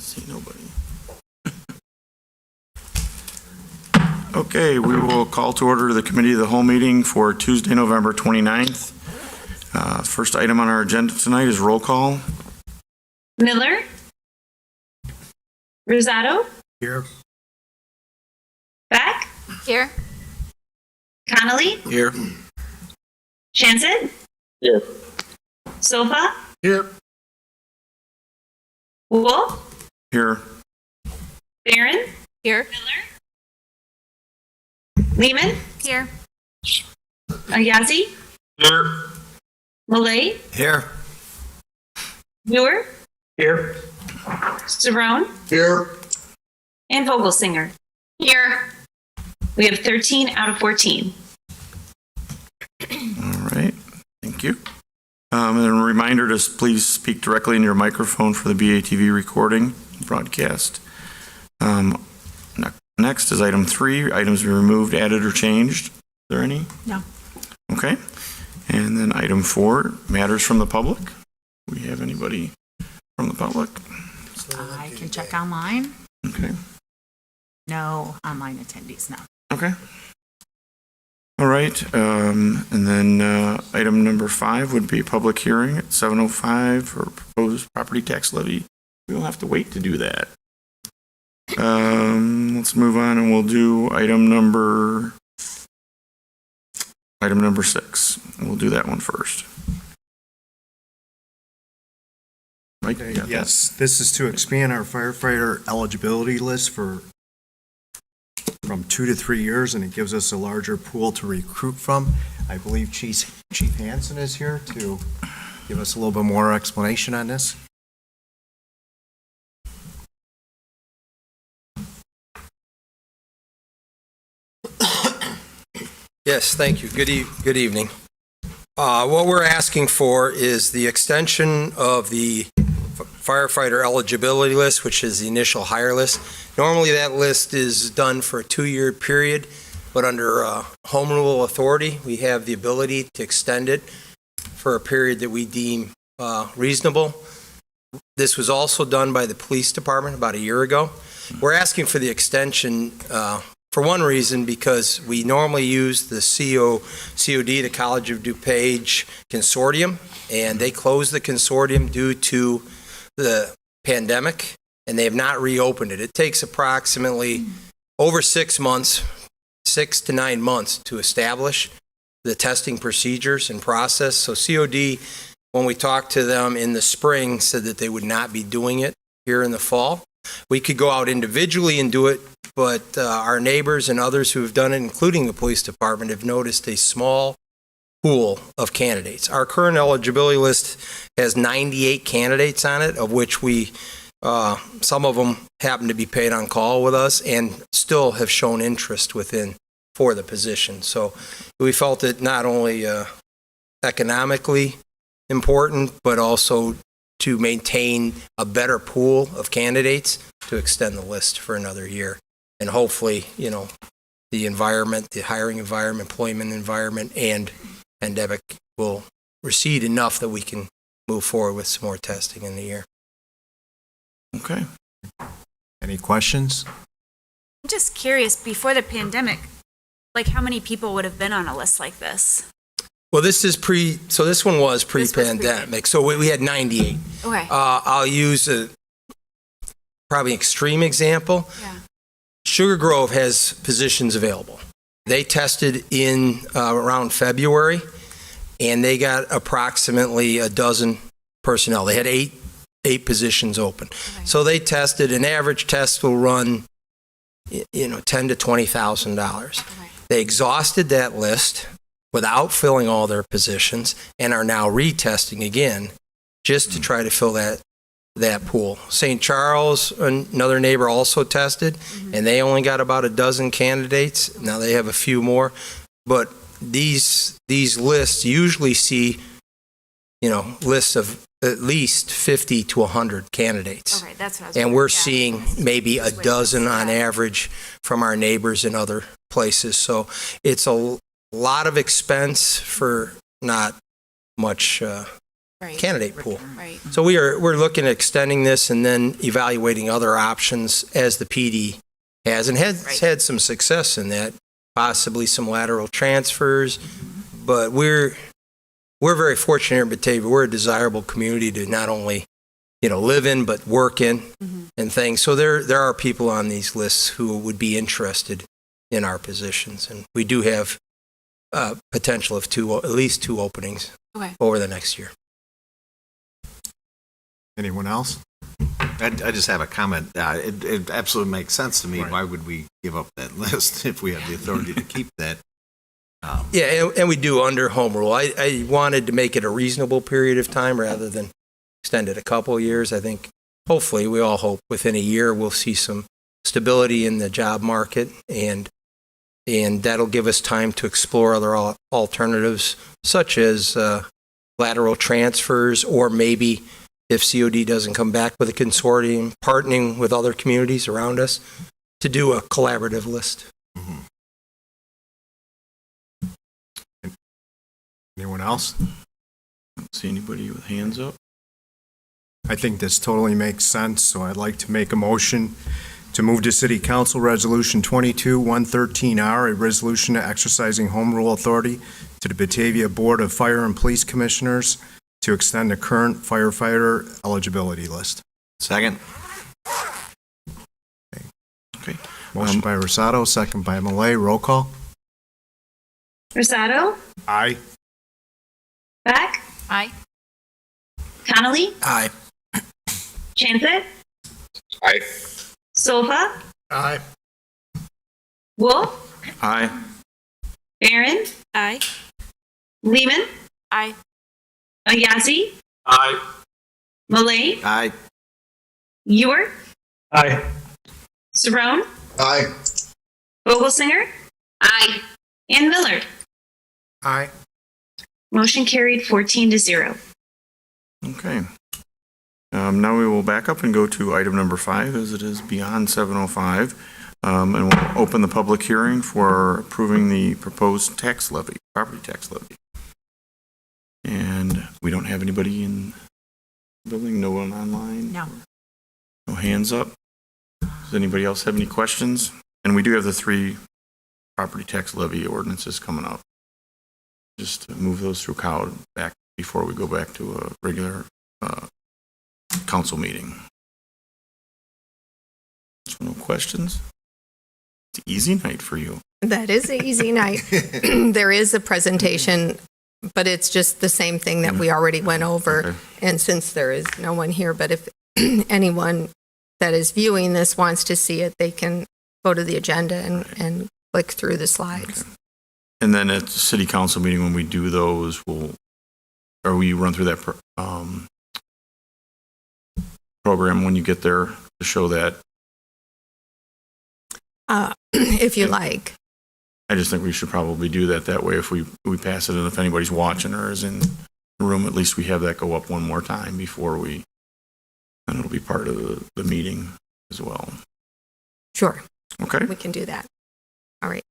See nobody. Okay, we will call to order the Committee of the Whole meeting for Tuesday, November 29th. First item on our agenda tonight is roll call. Miller, Rosado, Here. Beck, Here. Connolly, Here. Shanson, Here. Sofa, Here. Wolf, Here. Barron, Here. Lehman, Here. Ayazi, Here. Malay, Here. Muir, Here. Cerrone, Here. and Vogelsinger. Here. We have 13 out of 14. All right, thank you. And a reminder to please speak directly in your microphone for the BATV recording broadcast. Next is item 3, items to be removed, added, or changed. Is there any? No. Okay. And then item 4, matters from the public. Do we have anybody from the public? I can check online. Okay. No online attendees, no. Okay. All right. And then item number 5 would be a public hearing at 7:05 for proposed property tax levy. We don't have to wait to do that. Let's move on and we'll do item number 6. We'll do that one first. Mike, you got Yes, this is to expand our firefighter eligibility list from 2 to 3 years, and it gives us a larger pool to recruit from. I believe Chief Hansen is here to give us a little bit more explanation on this. Yes, thank you. Good evening. What we're asking for is the extension of the firefighter eligibility list, which is the initial hire list. Normally, that list is done for a 2-year period, but under home rule authority, we have the ability to extend it for a period that we deem reasonable. This was also done by the police department about a year ago. We're asking for the extension for one reason, because we normally use the COD, the College of DuPage Consortium, and they closed the consortium due to the pandemic, and they have not reopened it. It takes approximately over 6 months, 6 to 9 months to establish the testing procedures and process. So COD, when we talked to them in the spring, said that they would not be doing it here in the fall. We could go out individually and do it, but our neighbors and others who have done it, including the police department, have noticed a small pool of candidates. Our current eligibility list has 98 candidates on it, of which some of them happen to be paid on call with us and still have shown interest for the position. So we felt it not only economically important, but also to maintain a better pool of candidates to extend the list for another year. And hopefully, the environment, the hiring environment, employment environment, and pandemic will recede enough that we can move forward with some more testing in the year. Okay. Any questions? I'm just curious, before the pandemic, like how many people would have been on a list like this? Well, this one was pre-pandemic. So we had 98. Okay. I'll use a probably extreme example. Yeah. Sugar Grove has positions available. They tested in around February, and they got approximately a dozen personnel. They had eight positions open. Okay. So they tested. An average test will run, $10,000 to $20,000. Okay. They exhausted that list without filling all their positions and are now retesting again just to try to fill that pool. St. Charles, another neighbor, also tested, and they only got about a dozen candidates. Now they have a few more, but these lists usually see, lists of at least 50 to 100 candidates. Okay, that's what I was And wondering. we're Yeah. seeing maybe a dozen on average from our neighbors in other places. So it's a lot of expense for not much Right. candidate pool. Right. So we're looking at extending this and then evaluating other options as the PD has, and has Right. had some success in that, possibly some lateral transfers. But we're very fortunate here in Batavia. We're a desirable community to not only, live in, but work in and things. So there are people on these lists who would be interested in our positions. And we do have potential of at least two openings Okay. over the next year. Anyone else? I just have a comment. It absolutely makes sense to me. Right. Why would we give up that list if we have the authority to keep that? Yeah, and we do under home rule. I wanted to make it a reasonable period of time rather than extend it a couple of years. I think, hopefully, we all hope within a year we'll see some stability in the job market, and that'll give us time to explore other alternatives, such as lateral transfers, or maybe if COD doesn't come back with a consortium, partnering with other communities around us to do a collaborative list. Anyone else? Don't see anybody with hands up. I think this totally makes sense, so I'd like to make a motion to move to City Council Resolution 22-113R, a resolution exercising home rule authority to the Batavia Board of Fire and Police Commissioners to extend the current firefighter eligibility list. Second? Okay. Motion by Rosato, second by Malay. Roll call. Rosado, Aye. Beck, Aye. Connolly, Aye. Chansett, Aye. Silva, Aye. Wolf, Aye. Barron, Aye. Lehman, Aye. Ayazi, Aye. Malay, Aye. Ewer, Aye. Saron, Aye. Vogelsinger, aye, and Miller. Aye. Motion carried 14-0. Okay. Now we will back up and go to item number 5, as it is beyond 7:05. And we'll open the public hearing for approving the proposed tax levy, property tax levy. And we don't have anybody in the building, no one online? No. No hands up? Does anybody else have any questions? And we do have the 3 property tax levy ordinances coming up. Just to move those through back before we go back to a regular council meeting. So no questions? It's an easy night for you. That is an easy night. There is a presentation, but it's just the same thing that we already went over. Okay. And since there is no one here, but if anyone that is viewing this wants to see it, they can go to the agenda and click through the slides. Okay. And then at the city council meeting, when we do those, we run through that program when you get there to show that. If you like. I just think we should probably do that. That way, if we pass it, and if anybody's watching or is in the room, at least we have that go up one more time before and it'll be part of the meeting as well. Sure, Okay? we can do that. All right.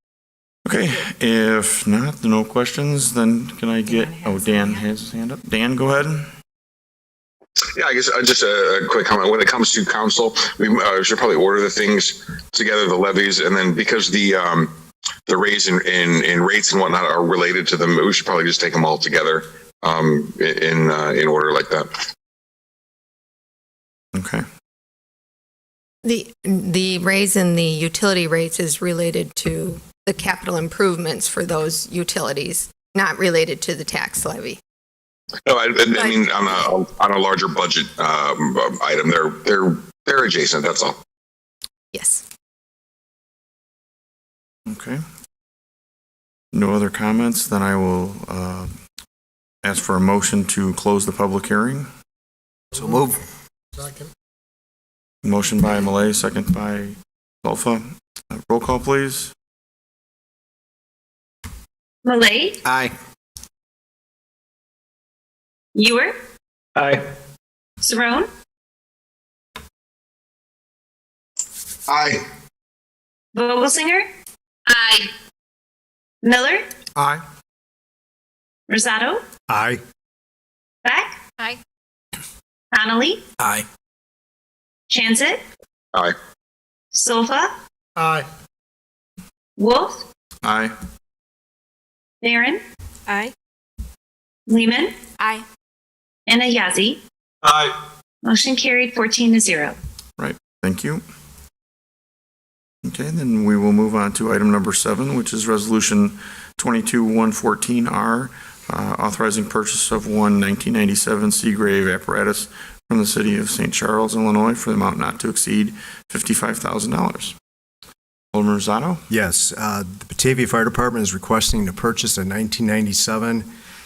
Okay, if not, no questions, then can I get, Dan has his hand up. Dan, go ahead. Yeah, I guess just a quick comment. When it comes to council, we should probably order the things together, the levies, and then because the raise in rates and whatnot are related to them, we should probably just take them all together in order like that. Okay, The raise in the utility rates is related to the capital improvements for those utilities, not related to the tax levy. No, I mean on a larger budget item, they're adjacent. That's all. Yes. okay. No other comments, then I will ask for a motion to close the public hearing. So move. Motion by Malay, second by Alpha. Roll call, please. Malay, Aye. Ewer, Aye. Saron, Aye. Vogelsinger, aye, Miller, Aye. Rosado, Aye. Beck, Aye. Connolly, Aye. Transit, Aye. Silva, Aye. Wolf, Aye. Barron, Aye. Lehman, Aye. and Ayazi. Aye. Motion carried 14-0. Thank you. Okay, then we will move on to item number 7, which is Resolution 22-114R, authorizing purchase of one 1997 Seagrave apparatus from the city of St. Charles, Illinois, for the amount not to exceed $55,000. Alderman Rosado? Yes, the Batavia Fire Department is requesting to purchase a 1997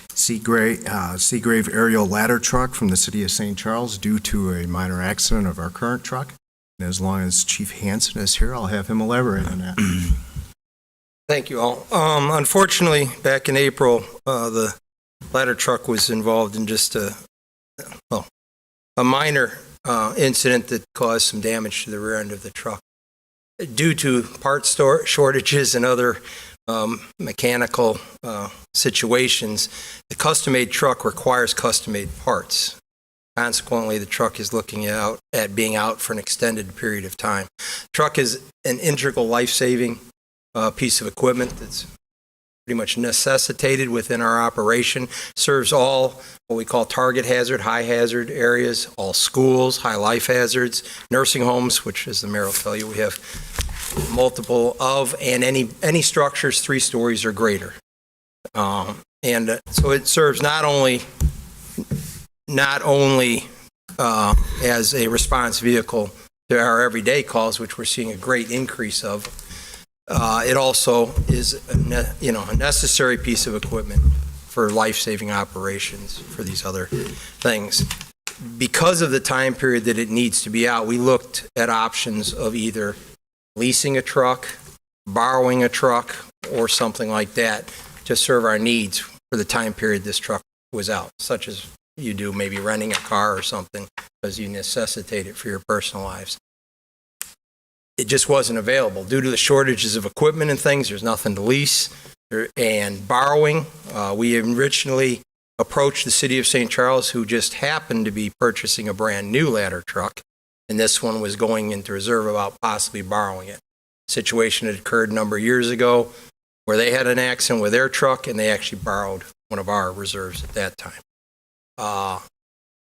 Seagrave aerial ladder truck from the city of St. Charles due to a minor accident of our current truck. And as long as Chief Hansen is here, I'll have him elaborate on that. Thank you all. Unfortunately, back in April, the ladder truck was involved in just a minor incident that caused some damage to the rear end of the truck. Due to part shortages and other mechanical situations, the custom-made truck requires custom-made parts. Consequently, the truck is looking at being out for an extended period of time. Truck is an integral life-saving piece of equipment that's pretty much necessitated within our operation, serves all what we call target hazard, high hazard areas, all schools, high life hazards, nursing homes, which as the mayor will tell you, we have multiple of, and any structures 3 stories or greater. So it serves not only as a response vehicle to our everyday calls, which we're seeing a great increase of, it also is a necessary piece of equipment for life-saving operations for these other things. Because of the time period that it needs to be out, we looked at options of either leasing a truck, borrowing a truck, or something like that to serve our needs for the time period this truck was out, such as you do maybe renting a car or something because you necessitate it for your personal lives. It just wasn't available. Due to the shortages of equipment and things, there's nothing to lease. And borrowing, we originally approached the city of St. Charles, who just happened to be purchasing a brand new ladder truck, and this one was going into reserve about possibly borrowing it. Situation had occurred a number of years ago where they had an accident with their truck, and they actually borrowed one of our reserves at that time.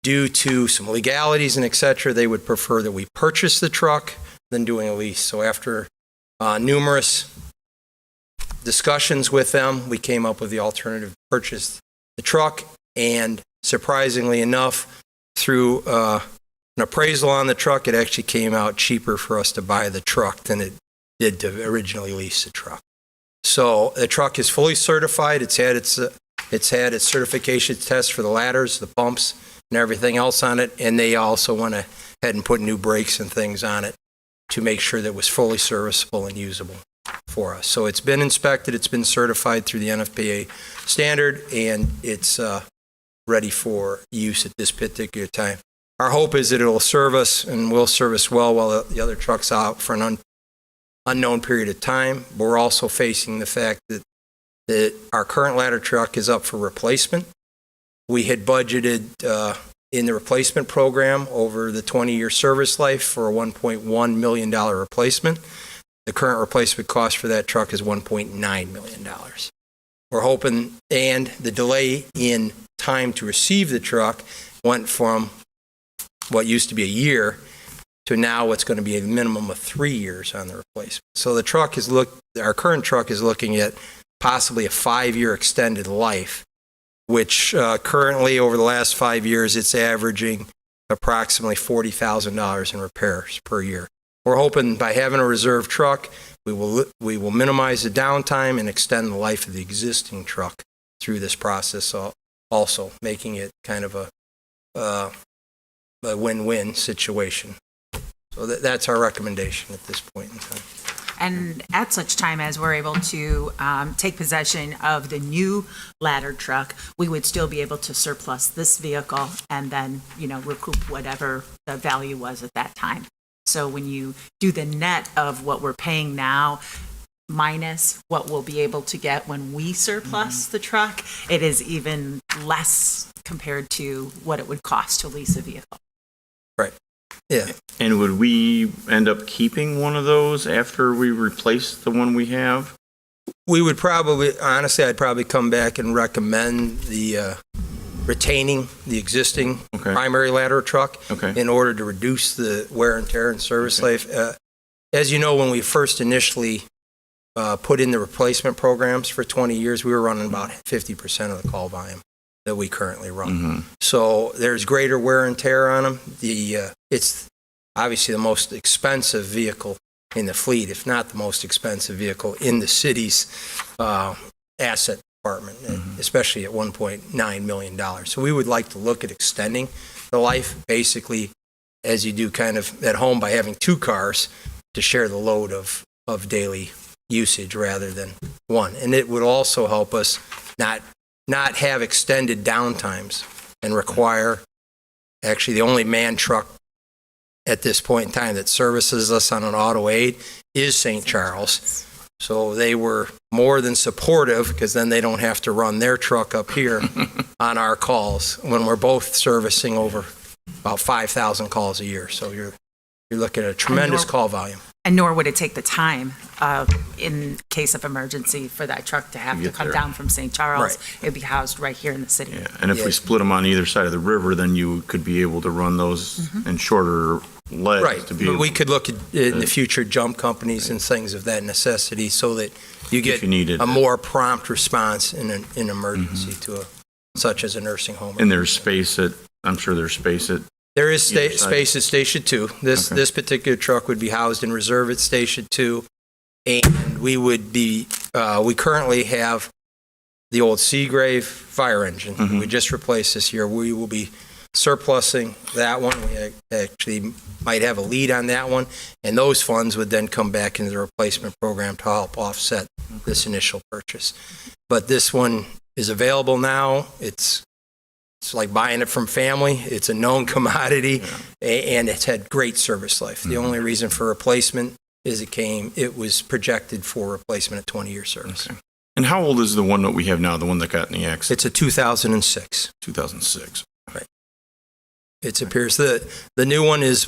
Due to some legalities and et cetera, they would prefer that we purchase the truck than doing a lease. So after numerous discussions with them, we came up with the alternative to purchase the truck, and surprisingly enough, through an appraisal on the truck, it actually came out cheaper for us to buy the truck than it did to originally lease the truck. So the truck is fully certified. It's had its certification test for the ladders, the pumps, and everything else on it, and they also went ahead and put new brakes and things on it to make sure that it was fully serviceable and usable for us. So it's been inspected, it's been certified through the NFPA standard, and it's ready for use at this particular time. Our hope is that it will serve us and will serve us well while the other truck's out for an unknown period of time. But we're also facing the fact that our current ladder truck is up for replacement. We had budgeted in the replacement program over the 20-year service life for a $1.1 million replacement. The current replacement cost for that truck is $1.9 million. We're hoping, and the delay in time to receive the truck went from what used to be a year to now what's going to be a minimum of 3 years on the replacement. So the truck our current truck is looking at possibly a 5-year extended life, which currently over the last 5 years, it's averaging approximately $40,000 in repairs per year. We're hoping by having a reserve truck, we will minimize the downtime and extend the life of the existing truck through this process, also making it kind of a win-win situation. So that's our recommendation at this point in time. And at such time as we're able to take possession of the new ladder truck, we would still be able to surplus this vehicle and then, recoup whatever the value was at that time. So when you do the net of what we're paying now minus what we'll be able to get when we surplus the truck, it is even less compared to what it would cost to lease a vehicle. Yeah. And would we end up keeping one of those after we replace the one we have? We would probably, honestly, I'd probably come back and recommend the retaining the existing Okay. primary ladder truck Okay. in order to reduce the wear and tear and service life. As you know, when we first initially put in the replacement programs for 20 years, we were running about 50% of the call volume that we currently run. Mm-hmm. So there's greater wear and tear on them. It's obviously the most expensive vehicle in the fleet, if not the most expensive vehicle in the city's asset department, especially at $1.9 million. So we would like to look at extending the life, basically, as you do kind of at home by having two cars to share the load of daily usage rather than one. And it would also help us not have extended downtimes and require, actually, the only man truck at this point in time that services us on an auto aid is St. Charles. So they were more than supportive, because then they don't have to run their truck up here on our calls when we're both servicing over about 5,000 calls a year. So you're looking at a tremendous call volume. And nor would it take the time in case of emergency for that truck to have to Get come there. down from St. Charles. Right. It'd be housed right here in the city. Yeah. And if Yeah. we split them on either side of the river, then you could be able to run those in shorter legs Right, to be but able we could look at, in the future, jump companies and things of that necessity so that you get you needed a it. more prompt response in an emergency such as a nursing home. And there's space I'm sure there's space at, There is either side. space at Station 2. Okay. This particular truck would be housed in reserve at Station 2. And we would be, we currently have the old Seagrave fire engine. We just replaced this year. We will be surplusing that one. We actually might have a lead on that one. And those funds would then come back into the replacement program to help offset this initial purchase. But this one is available now. It's like buying it from family. It's a known commodity, and it's had great service life. The only reason for replacement is it was projected for replacement at 20-year service. Okay. And how old is the one that we have now, the one that got in the accident? It's a 2006. 2006. It appears the new one is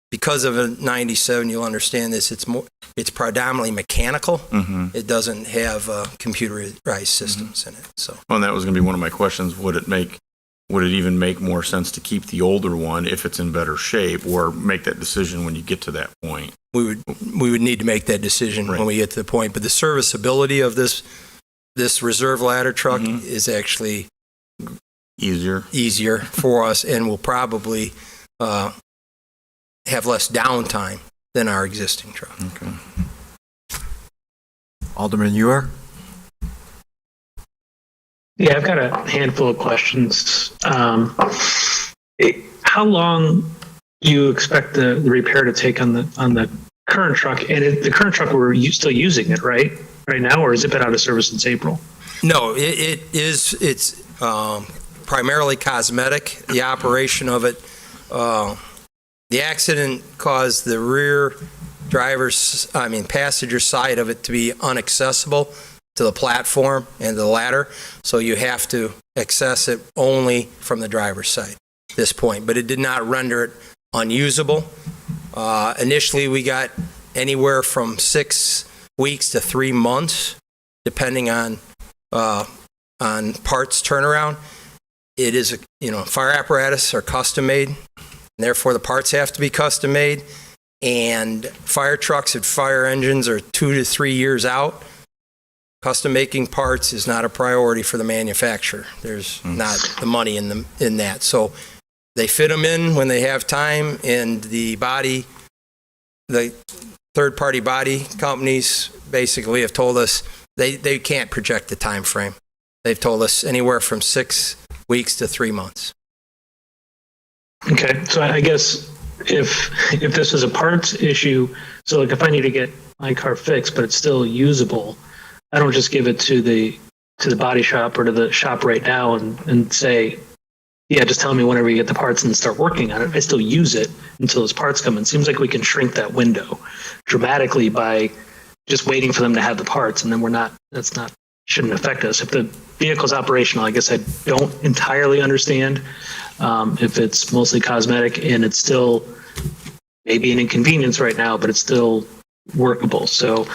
because of a 97. You'll understand this. It's predominantly mechanical. Mm-hmm. It doesn't have computerized systems in it. So Well, and that was going to be one of my questions. Would it even make more sense to keep the older one if it's in better shape, or make that decision when you get to that point? we would need to make that decision Right. when we get to the point. But the serviceability of this reserve ladder truck is actually Easier. for us, and will probably have less downtime than our existing truck. Okay. Alderman Ewer? Yeah, I've got a handful of questions. How long do you expect the repair to take on the current truck? And the current truck, we're still using it, right now, or has it been out of service since April? No, it's primarily cosmetic, the operation of it. The accident caused the rear passenger side of it to be inaccessible to the platform and the ladder. So you have to access it only from the driver's side at this point. But it did not render it unusable. Initially, we got anywhere from 6 weeks to 3 months, depending on parts turnaround. It is fire apparatus are custom made, and therefore the parts have to be custom made. And fire trucks and fire engines are 2 to 3 years out. Custom making parts is not a priority for the manufacturer. There's not the money in that. So they fit them in when they have time, and the third-party body companies basically have told us they can't project the time frame. They've told us anywhere from 6 weeks to 3 months. Okay, so I guess if this is a parts issue, so like if I need to get my car fixed but it's still usable, I don't just give it to the body shop or to the shop right now and say, yeah, just tell me whenever you get the parts and start working on it. I still use it until those parts come in. Seems like we can shrink that window dramatically by just waiting for them to have the parts, and then shouldn't affect us. If the vehicle's operational, I guess I don't entirely understand if it's mostly cosmetic and it's still maybe an inconvenience right now, but it's still workable. So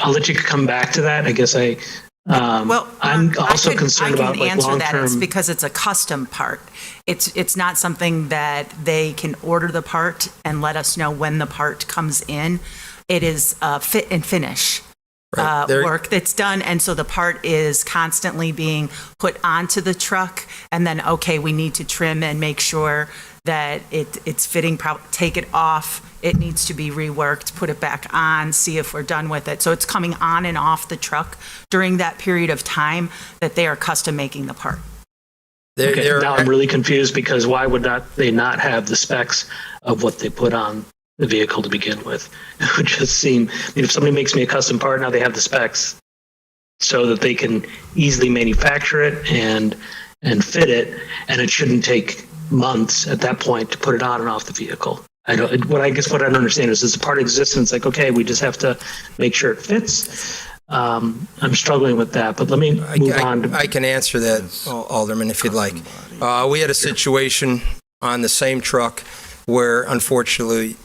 I'll let you come back to that. I guess I'm also concerned about like answer that. It's long-term. because it's a custom part. It's not something that they can order the part and let us know when the part comes in. It is fit and finish work that's done, and so the part is constantly being put onto the truck, and then okay, we need to trim and make sure that it's fitting. Take it off. It needs to be reworked. Put it back on. See if we're done with it. So it's coming on and off the truck during that period of time that they are custom making the part. Okay, now I'm really confused because why would they not have the specs of what they put on the vehicle to begin with? It would just seem, if somebody makes me a custom part, now they have the specs so that they can easily manufacture it and fit it, and it shouldn't take months at that point to put it on and off the vehicle. What I don't understand is the part existence, like, okay, we just have to make sure it fits. I'm struggling with that, but let me move on. I can answer that, Alderman, if you'd like. We had a situation on the same truck where, unfortunately,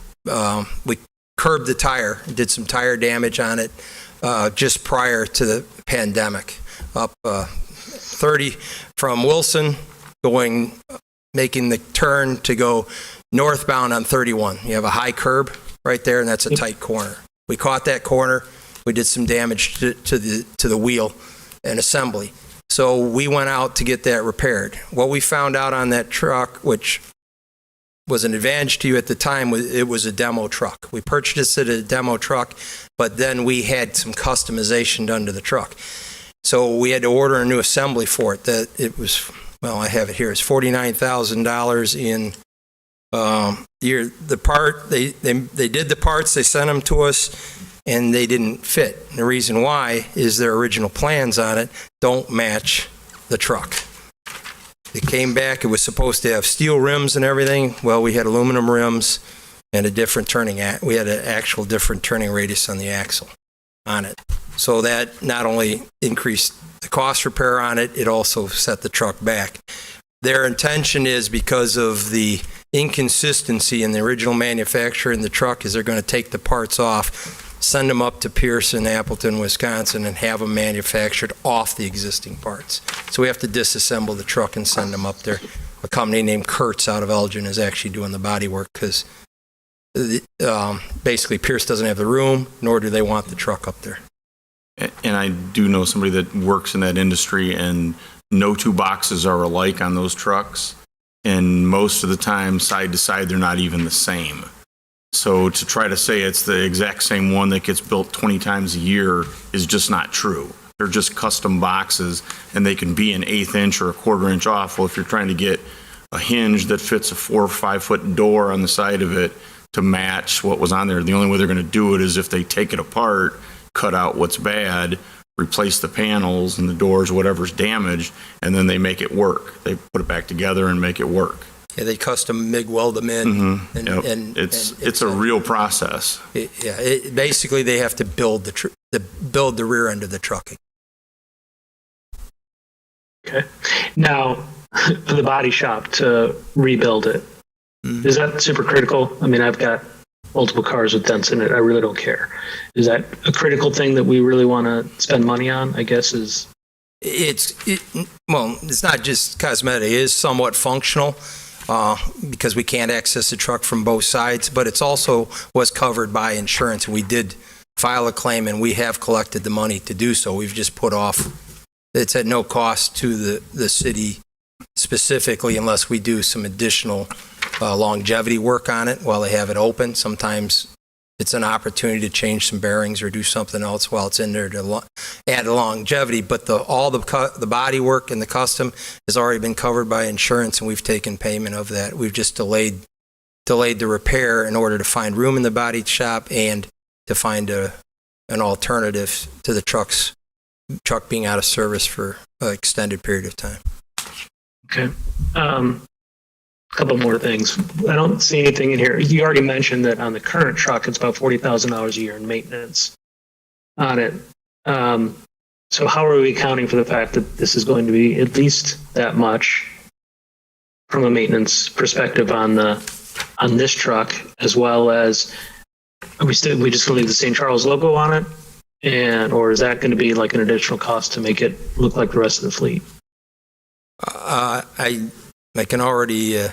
we curbed the tire, did some tire damage on it just prior to the pandemic. Up 30 from Wilson, making the turn to go northbound on 31. You have a high curb right there, and that's a tight corner. We caught that corner. We did some damage to the wheel and assembly. So we went out to get that repaired. What we found out on that truck, which was an advantage to you at the time, it was a demo truck. We purchased it as a demo truck, but then we had some customization done to the truck. So we had to order a new assembly for it. That it was, well, I have it here. It's $49,000 in the part. They did the parts. They sent them to us, and they didn't fit. And the reason why is their original plans on it don't match the truck. It came back, it was supposed to have steel rims and everything. Well, we had aluminum rims and a different we had an actual different turning radius on the axle on it. So that not only increased the cost repair on it, it also set the truck back. Their intention is, because of the inconsistency in the original manufacturer in the truck, is they're going to take the parts off, send them up to Pearson, Appleton, Wisconsin, and have them manufactured off the existing parts. So we have to disassemble the truck and send them up there. A company named Kurtz out of Elgin is actually doing the body work because basically Pierce doesn't have the room, nor do they want the truck up there. And I do know somebody that works in that industry, and no two boxes are alike on those trucks. And most of the time, side to side, they're not even the same. So to try to say it's the exact same one that gets built 20 times a year is just not true. They're just custom boxes, and they can be an 1/8 inch or a 1/4 inch off. Well, if you're trying to get a hinge that fits a 4 or 5 foot door on the side of it to match what was on there, the only way they're going to do it is if they take it apart, cut out what's bad, replace the panels and the doors, whatever's damaged, and then they make it work. They put it back together and make it work. Yeah, they custom MIG weld them in. Mm-hmm. And it's a real process. Basically, they have to build the rear end of the truck. Okay. Now, for the body shop to rebuild it, is that super critical? I mean, I've got multiple cars with dents in it. I really don't care. Is that a critical thing that we really want to spend money on, I guess, is... Well, it's not just cosmetic. It is somewhat functional because we can't access the truck from both sides, but it's also was covered by insurance. We did file a claim, and we have collected the money to do so. We've just put off. It's at no cost to the city specifically, unless we do some additional longevity work on it while they have it open. Sometimes it's an opportunity to change some bearings or do something else while it's in there to add longevity. But all the body work and the custom has already been covered by insurance, and we've taken payment of that. We've just delayed the repair in order to find room in the body shop and to find an alternative to the truck being out of service for an extended period of time. Okay. A couple more things. I don't see anything in here. You already mentioned that on the current truck, it's about $40,000 a year in maintenance. on it. So how are we accounting for the fact that this is going to be at least that much from a maintenance perspective on this truck, as well as we just going to leave the St. Charles logo on it, or is that going to be like an additional cost to make it look like the rest of the fleet? I can already.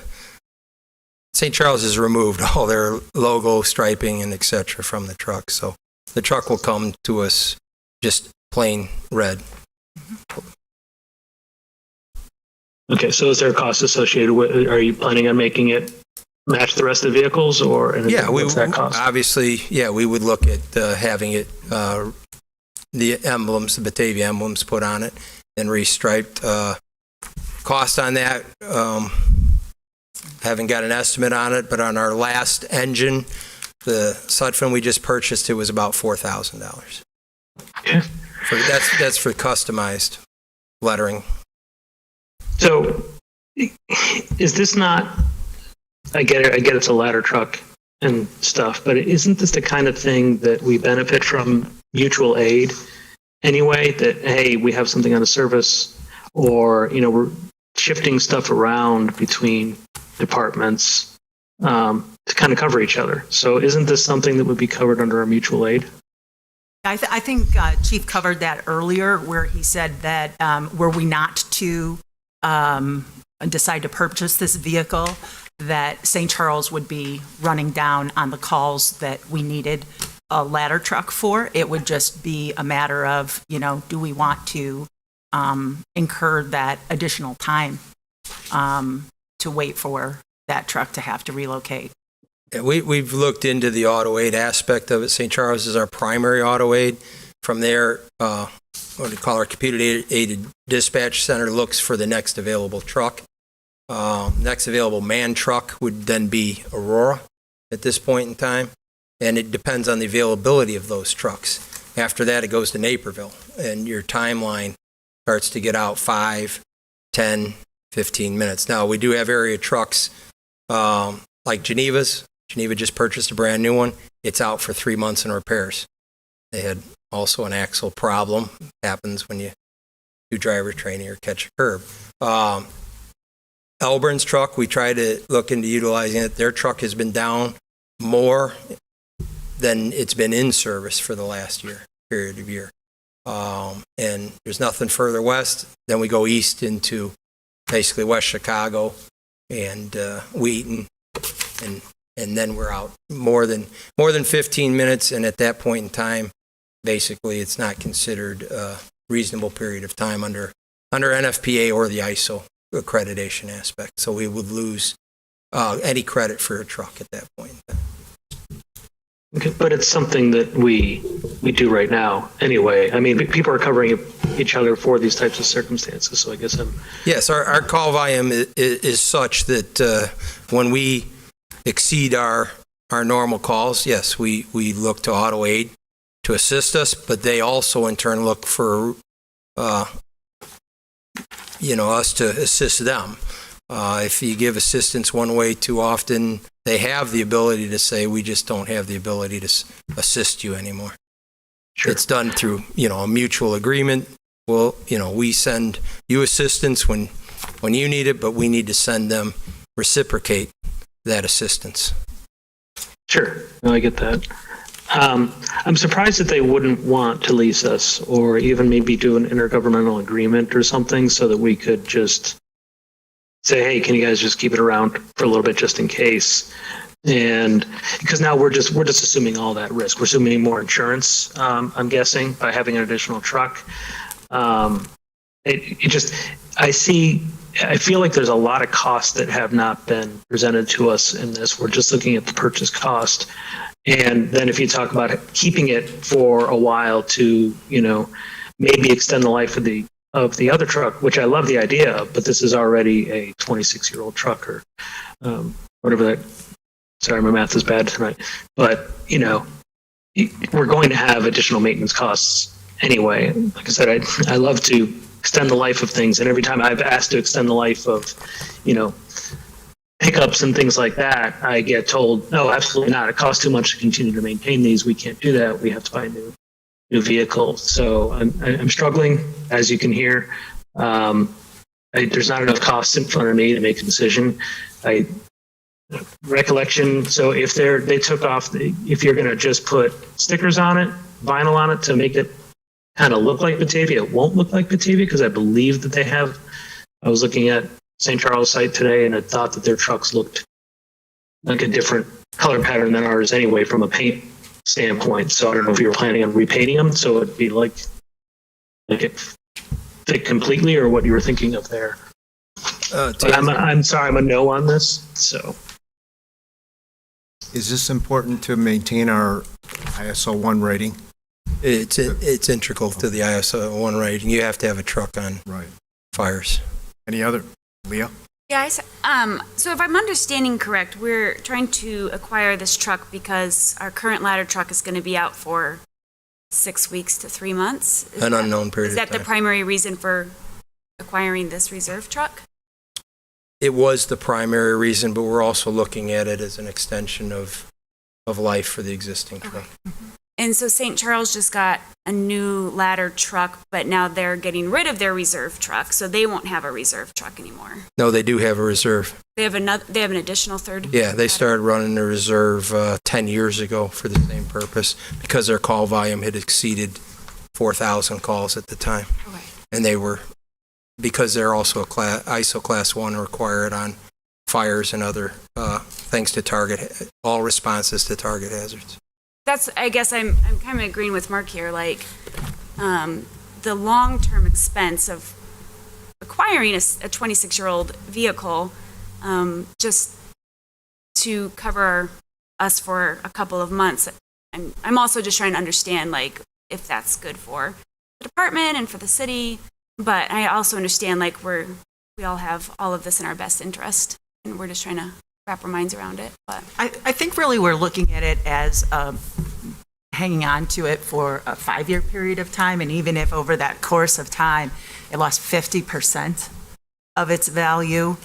St. Charles has removed all their logo, striping, and et cetera from the truck, so the truck will come to us just plain red. Okay, so is there a cost associated with? Are you planning on making it match the rest of the vehicles, or Yeah, what's that cost? obviously, yeah, we would look at having it, the emblems, the Batavia emblems put on it and restriped. Cost on that, haven't got an estimate on it, but on our last engine, the Sutphen we just purchased, it was about $4,000. Yeah. That's for customized lettering. So, is this not? I get it. I get it's a ladder truck and stuff, but isn't this the kind of thing that we benefit from mutual aid anyway? That hey, we have something on a service, or we're shifting stuff around between departments to kind of cover each other. So, isn't this something that would be covered under our mutual aid? I think Chief covered that earlier, where he said that were we not to decide to purchase this vehicle, that St. Charles would be running down on the calls that we needed a ladder truck for. It would just be a matter of, do we want to incur that additional time to wait for that truck to have to relocate? Yeah, we've looked into the auto aid aspect of it. St. Charles is our primary auto aid. From there, what we call our computer-aided dispatch center looks for the next available truck. Next available man truck would then be Aurora at this point in time, and it depends on the availability of those trucks. After that, it goes to Naperville, and your timeline starts to get out 5, 10, 15 minutes. Now, we do have area trucks like Geneva's. Geneva just purchased a brand new one. It's out for 3 months in repairs. They had also an axle problem. Happens when you do driver training or catch a curb. Elburn's truck, we try to look into utilizing it. Their truck has been down more than it's been in service for the last period of year. And there's nothing further west. Then we go east into basically West Chicago and Wheaton, and then we're out more than 15 minutes. And at that point in time, basically, it's not considered a reasonable period of time under NFPA or the ISO accreditation aspect. So we would lose any credit for a truck at that point in time. Okay, but it's something that we do right now anyway. I mean, people are covering each other for these types of circumstances. So I guess Yes, our call volume is such that when we exceed our normal calls, yes, we look to auto aid to assist us, but they also in turn look for us to assist them. If you give assistance one way too often, they have the ability to say, we just don't have the ability to assist you anymore. Sure. It's done through, a mutual agreement. Well, we send you assistance when you need it, but we need to send them, reciprocate that assistance. Sure. No, I get that. I'm surprised that they wouldn't want to lease us or even maybe do an intergovernmental agreement or something so that we could just say, hey, can you guys just keep it around for a little bit just in case? And because now we're just assuming all that risk. We're assuming more insurance, I'm guessing, by having an additional truck. I feel like there's a lot of costs that have not been presented to us in this. We're just looking at the purchase cost. And then if you talk about keeping it for a while to, maybe extend the life of the other truck, which I love the idea of, but this is already a 26-year-old truck or whatever that. Sorry, my math is bad tonight. But, we're going to have additional maintenance costs anyway. Like I said, I love to extend the life of things. And every time I've asked to extend the life of, pickups and things like that, I get told, no, absolutely not. It costs too much to continue to maintain these. We can't do that. We have to buy new. new vehicle. So I'm struggling, as you can hear. There's not enough cost in front of me to make a decision. Recollection. So if they took off, if you're going to just put stickers on it, vinyl on it to make it kind of look like Batavia, it won't look like Batavia because I believe that they have. I was looking at St. Charles site today and I thought that their trucks looked like a different color pattern than ours anyway from a paint standpoint. So I don't know if you were planning on repainting them so it'd be like it fit completely or what you were thinking of there. But I'm sorry, I'm a no on this. So Is this important to maintain our ISO 1 rating? It's integral to the ISO 1 rating. You have to have a truck on Right. fires. Any other? Leah? Yeah, so if I'm understanding correct, we're trying to acquire this truck because our current ladder truck is going to be out for 6 weeks to 3 months. An unknown period Is that of the time. primary reason for acquiring this reserve truck? It was the primary reason, but we're also looking at it as an extension of life for the existing truck. And so St. Charles just got a new ladder truck, but now they're getting rid of their reserve truck, so they won't have a reserve truck anymore. No, they do have a reserve. They have an additional third. Yeah, they started running the reserve 10 years ago for the same purpose because their call volume had exceeded 4,000 calls at the time. Okay. And they were, because they're also a ISO class 1 required on fires and other things to target, all responses to target hazards. That's, I guess I'm kind of agreeing with Mark here, like, the long-term expense of acquiring a 26-year-old vehicle, just to cover us for a couple of months. I'm also just trying to understand, like, if that's good for the department and for the city, but I also understand, like, we all have all of this in our best interest, and we're just trying to wrap our minds around it. But I think really we're looking at it as hanging on to it for a 5-year period of time, and even if over that course of time it lost 50% of its value,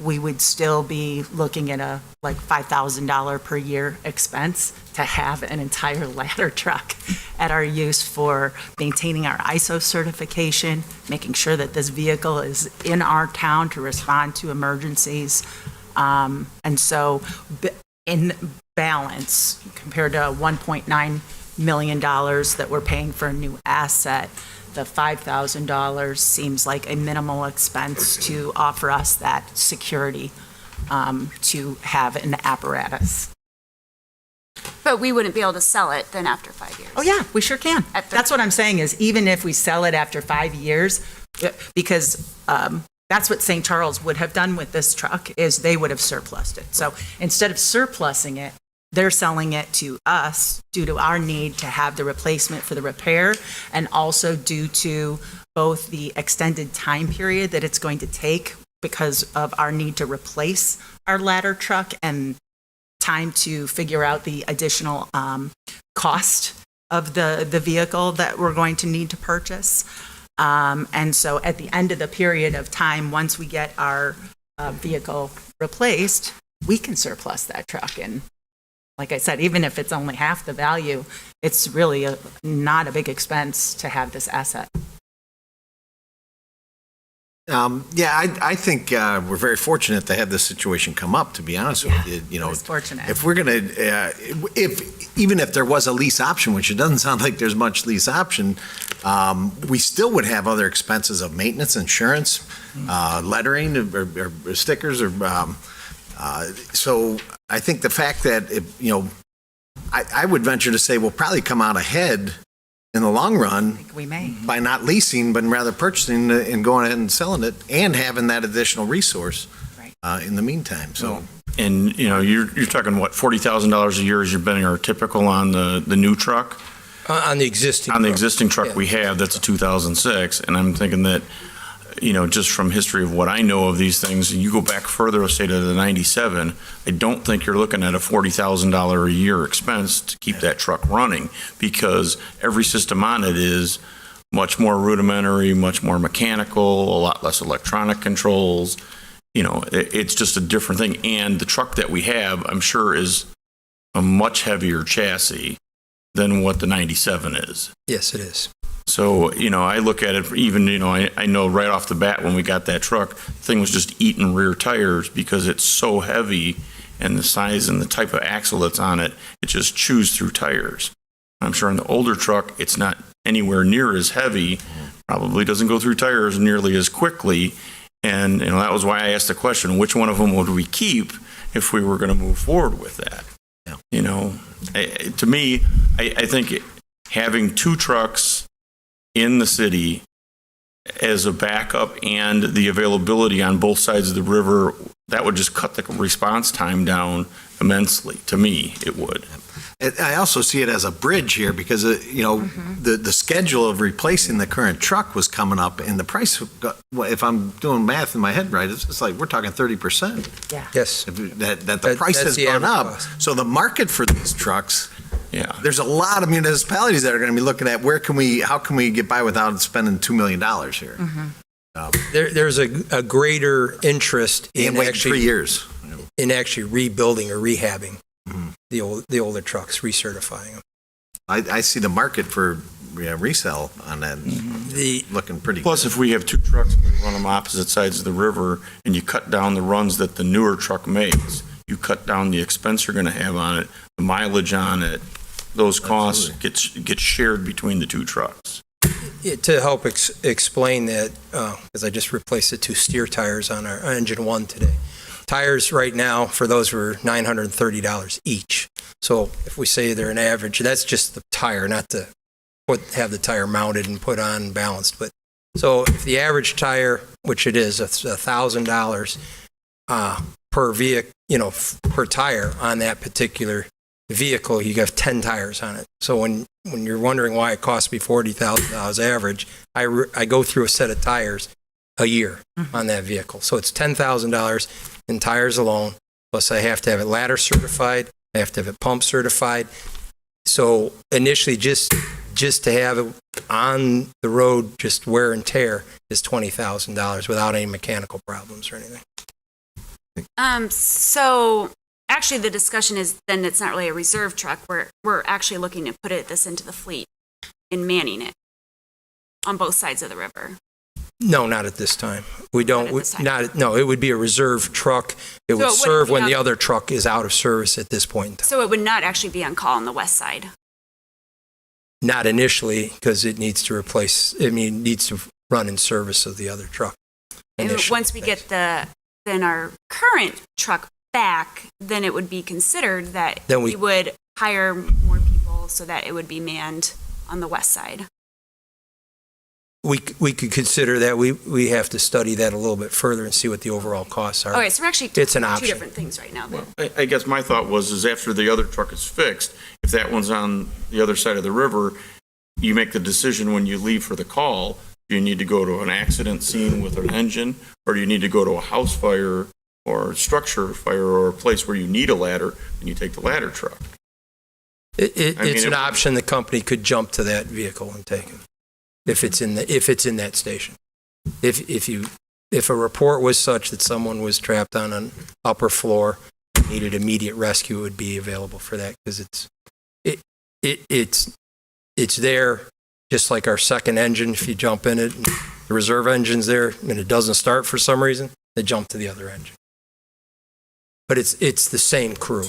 we would still be looking at a like $5,000 per year expense to have an entire ladder truck at our use for maintaining our ISO certification, making sure that this vehicle is in our town to respond to emergencies. And so in balance, compared to $1.9 million that we're paying for a new asset, the $5,000 seems like a minimal expense to offer us that security to have an apparatus. But we wouldn't be able to sell it then after 5 years. Oh, yeah, we sure can. That's what I'm saying is even if we sell it after 5 years, because that's what St. Charles would have done with this truck, is they would have surplused it. So instead of surplusing it, they're selling it to us due to our need to have the replacement for the repair and also due to both the extended time period that it's going to take because of our need to replace our ladder truck and time to figure out the additional cost of the vehicle that we're going to need to purchase. And so at the end of the period of time, once we get our vehicle replaced, we can surplus that truck. And like I said, even if it's only half the value, it's really not a big expense to have this asset. I think we're very fortunate to have this situation come up, to be honest with you. You know, It's fortunate. if we're going to, even if there was a lease option, which it doesn't sound like there's much lease option, we still would have other expenses of maintenance, insurance, lettering, or stickers, or so I think the fact that, I would venture to say we'll probably come out ahead in the long run We may. by not leasing, but rather purchasing and going ahead and selling it and having that additional resource in the meantime. So, And, you're talking, what, $40,000 a year as you're betting our typical on the new truck? On the existing On the truck. existing truck Yeah. we have, that's a 2006, and I'm thinking that, just from history of what I know of these things, you go back further, say to the 97, I don't think you're looking at a $40,000 a year expense to keep that truck running, because every system on it is much more rudimentary, much more mechanical, a lot less electronic controls. It's just a different thing. And the truck that we have, I'm sure, is a much heavier chassis than what the 97 is. Yes, it is. So, I look at it even, I know right off the bat when we got that truck, the thing was just eating rear tires because it's so heavy and the size and the type of axle that's on it, it just chews through tires. I'm sure in the older truck, it's not anywhere near as heavy, probably doesn't go through tires nearly as quickly. And, that was why I asked the question, which one of them would we keep if we were going to move forward with that? To me, I think having two trucks in the city as a backup and the availability on both sides of the river, that would just cut the response time down immensely. To me, it would. I also see it as a bridge here because, the schedule of replacing the current truck was coming up and the price, if I'm doing math in my head right, it's like we're talking 30%. Yes. That the price That's has the gone average up. cost. So the market for these trucks, Yeah. there's a lot of municipalities that are going to be looking at how can we get by without spending $2 million here? There's a greater interest And in wait 3 actually years. rebuilding or rehabbing the older trucks, recertifying them. I see the market for resale on that The looking pretty Plus, if we have two trucks and we run them opposite sides of the river and you cut down the runs that the newer truck makes, you cut down the expense you're going to have on it, the mileage on it, those costs get shared between the two trucks. To help explain that, because I just replaced the two steer tires on our engine one today. Tires right now for those were $930 each. So if we say they're an average, that's just the tire, not to have the tire mounted and put on and balanced. But so if the average tire, which it is $1,000 per vehicle, per tire on that particular vehicle, you have 10 tires on it. So when you're wondering why it costs me $40,000 average, I go through a set of tires a year on that vehicle. So it's $10,000 in tires alone, plus I have to have it ladder certified, I have to have it pump certified. So initially, just to have it on the road, just wear and tear, is $20,000 without any mechanical problems or anything. So actually the discussion is then it's not really a reserve truck. We're actually looking to put this into the fleet and manning it on both sides of the river. No, not at this time. We don't, at this time. no, it would be a reserve truck. It So would it wouldn't serve be when on- the other truck is out of service at this point in time. So it would not actually be on call on the west side. Not initially, because it needs to needs to run in service of the other truck. And initially. once we get then our current truck back, then it would be considered that Then we we- would hire more people so that it would be manned on the west side. We could consider that. We have to study that a little bit further and see what the overall costs are. Okay, so we're actually It's an doing two option. different things right now. Then. I guess my thought is after the other truck is fixed, if that one's on the other side of the river, you make the decision when you leave for the call, do you need to go to an accident scene with an engine, or do you need to go to a house fire or structure fire or a place where you need a ladder, and you take the ladder truck? It's an option. The company could jump to that vehicle and take it if it's in that station. If a report was such that someone was trapped on an upper floor, needed immediate rescue, it would be available for that because it's there, just like our second engine. If you jump in it, and the reserve engine's there, and it doesn't start for some reason, they jump to the other engine. But it's the same crew,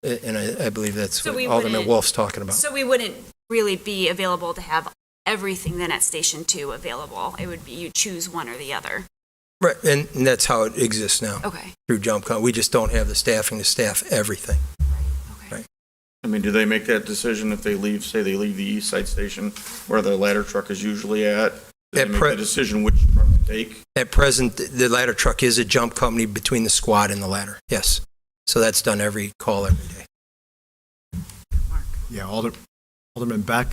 and I believe that's So what we Alderman wouldn't- Wolf's talking about. So we wouldn't really be available to have everything then at Station 2 available. It would be you choose one or the other. Right, and that's how it exists now Okay. through Jump Con. We just don't have the staffing to staff everything. Okay. Right. I mean, do they make that decision if they leave the east side station where the ladder truck is usually at? Do they At make pre- the decision which truck to take? At present, the ladder truck is a jump company between the squad and the ladder, yes. So that's done every call every day. Yeah, Alderman Beck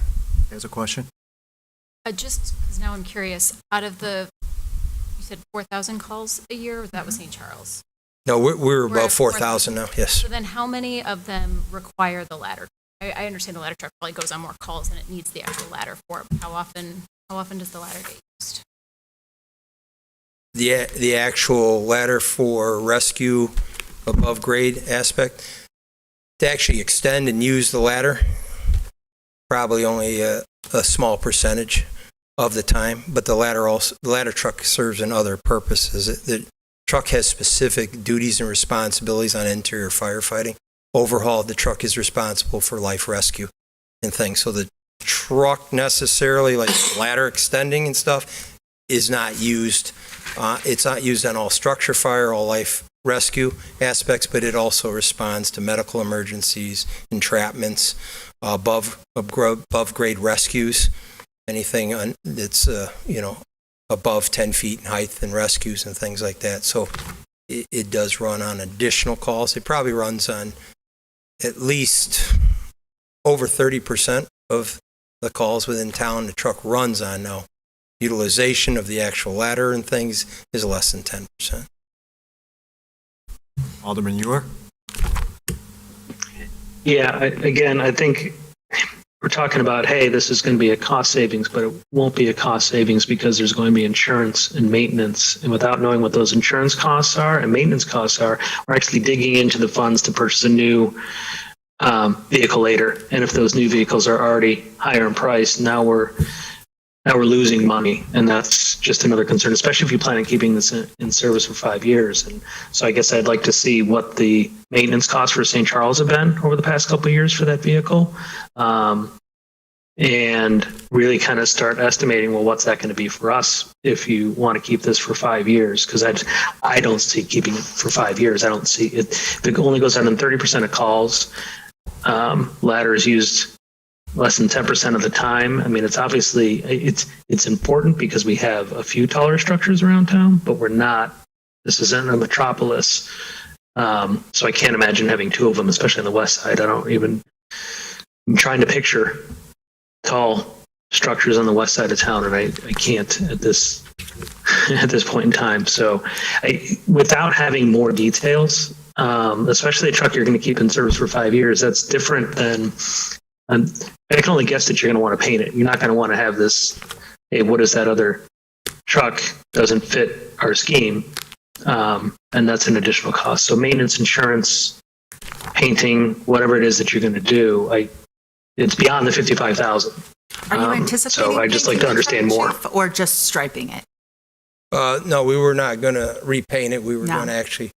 has a question. Just because now I'm curious, out of you said 4,000 calls a year, that was St. Charles. No, we're We're above at 4,000 now, yes. So then how many of them require the ladder? I understand the ladder truck probably goes on more calls than it needs the actual ladder for, but how often does the ladder get used? The actual ladder for rescue above grade aspect, to actually extend and use the ladder, probably only a small percentage of the time, but the ladder truck serves in other purposes. The truck has specific duties and responsibilities on interior firefighting. Overhaul, the truck is responsible for life rescue and things. So the truck necessarily, like ladder extending and stuff, is not used. It's not used on all structure fire, all life rescue aspects, but it also responds to medical emergencies, entrapments, above grade rescues, anything that's above 10 feet in height and rescues and things like that. So it does run on additional calls. It probably runs on at least over 30% of the calls within town the truck runs on now. Utilization of the actual ladder and things is less than 10%. Alderman Ewer? Yeah, I think we're talking about, hey, this is going to be a cost savings, but it won't be a cost savings because there's going to be insurance and maintenance. And without knowing what those insurance costs are and maintenance costs are, we're actually digging into the funds to purchase a new vehicle later. And if those new vehicles are already higher in price, now we're losing money. And that's just another concern, especially if you plan on keeping this in service for 5 years. And so I guess I'd like to see what the maintenance costs for St. Charles have been over the past couple of years for that vehicle. And really kind of start estimating, well, what's that going to be for us if you want to keep this for 5 years? Because I don't see keeping it for 5 years. I don't see it. If it only goes out in 30% of calls, ladder is used less than 10% of the time. I mean, it's obviously, it's important because we have a few taller structures around town, but this isn't a metropolis. So I can't imagine having two of them, especially on the west side. I'm trying to picture tall structures on the west side of town, and I can't at this point in time. So without having more details, especially a truck you're going to keep in service for 5 years, that's different than, I can only guess that you're going to want to paint it. You're not going to want to have this, hey, what is that other truck doesn't fit our scheme? And that's an additional cost. So maintenance, insurance, painting, whatever it is that you're going to do, it's beyond the $55,000. Are you anticipating? So I just like to understand more. Or just striping it? No, we were not going to repaint it. We were going to actually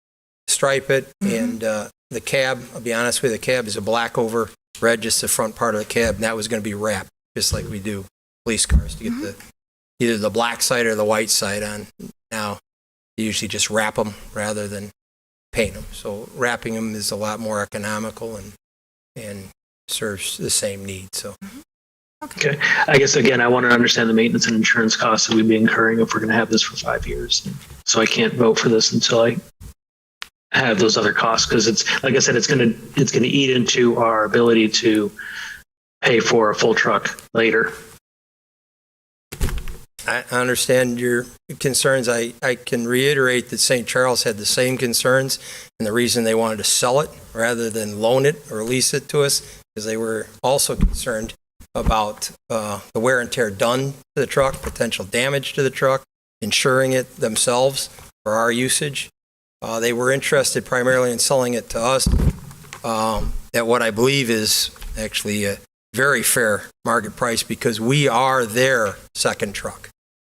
stripe it. And the cab, I'll be honest with you, the cab is a black over red, just the front part of the cab. And that was going to be wrapped, just like we do police cars, to get either the black side or the white side on. Now, you usually just wrap them rather than paint them. So wrapping them is a lot more economical and serves the same need. So. Okay. I guess, again, I want to understand the maintenance and insurance costs that we'd be incurring if we're going to have this for 5 years. So I can't vote for this until I have those other costs, because it's, like I said, it's going to eat into our ability to pay for a full truck later. I understand your concerns. I can reiterate that St. Charles had the same concerns, and the reason they wanted to sell it rather than loan it or lease it to us is they were also concerned about the wear and tear done to the truck, potential damage to the truck, insuring it themselves for our usage. They were interested primarily in selling it to us at what I believe is actually a very fair market price, because we are their second truck.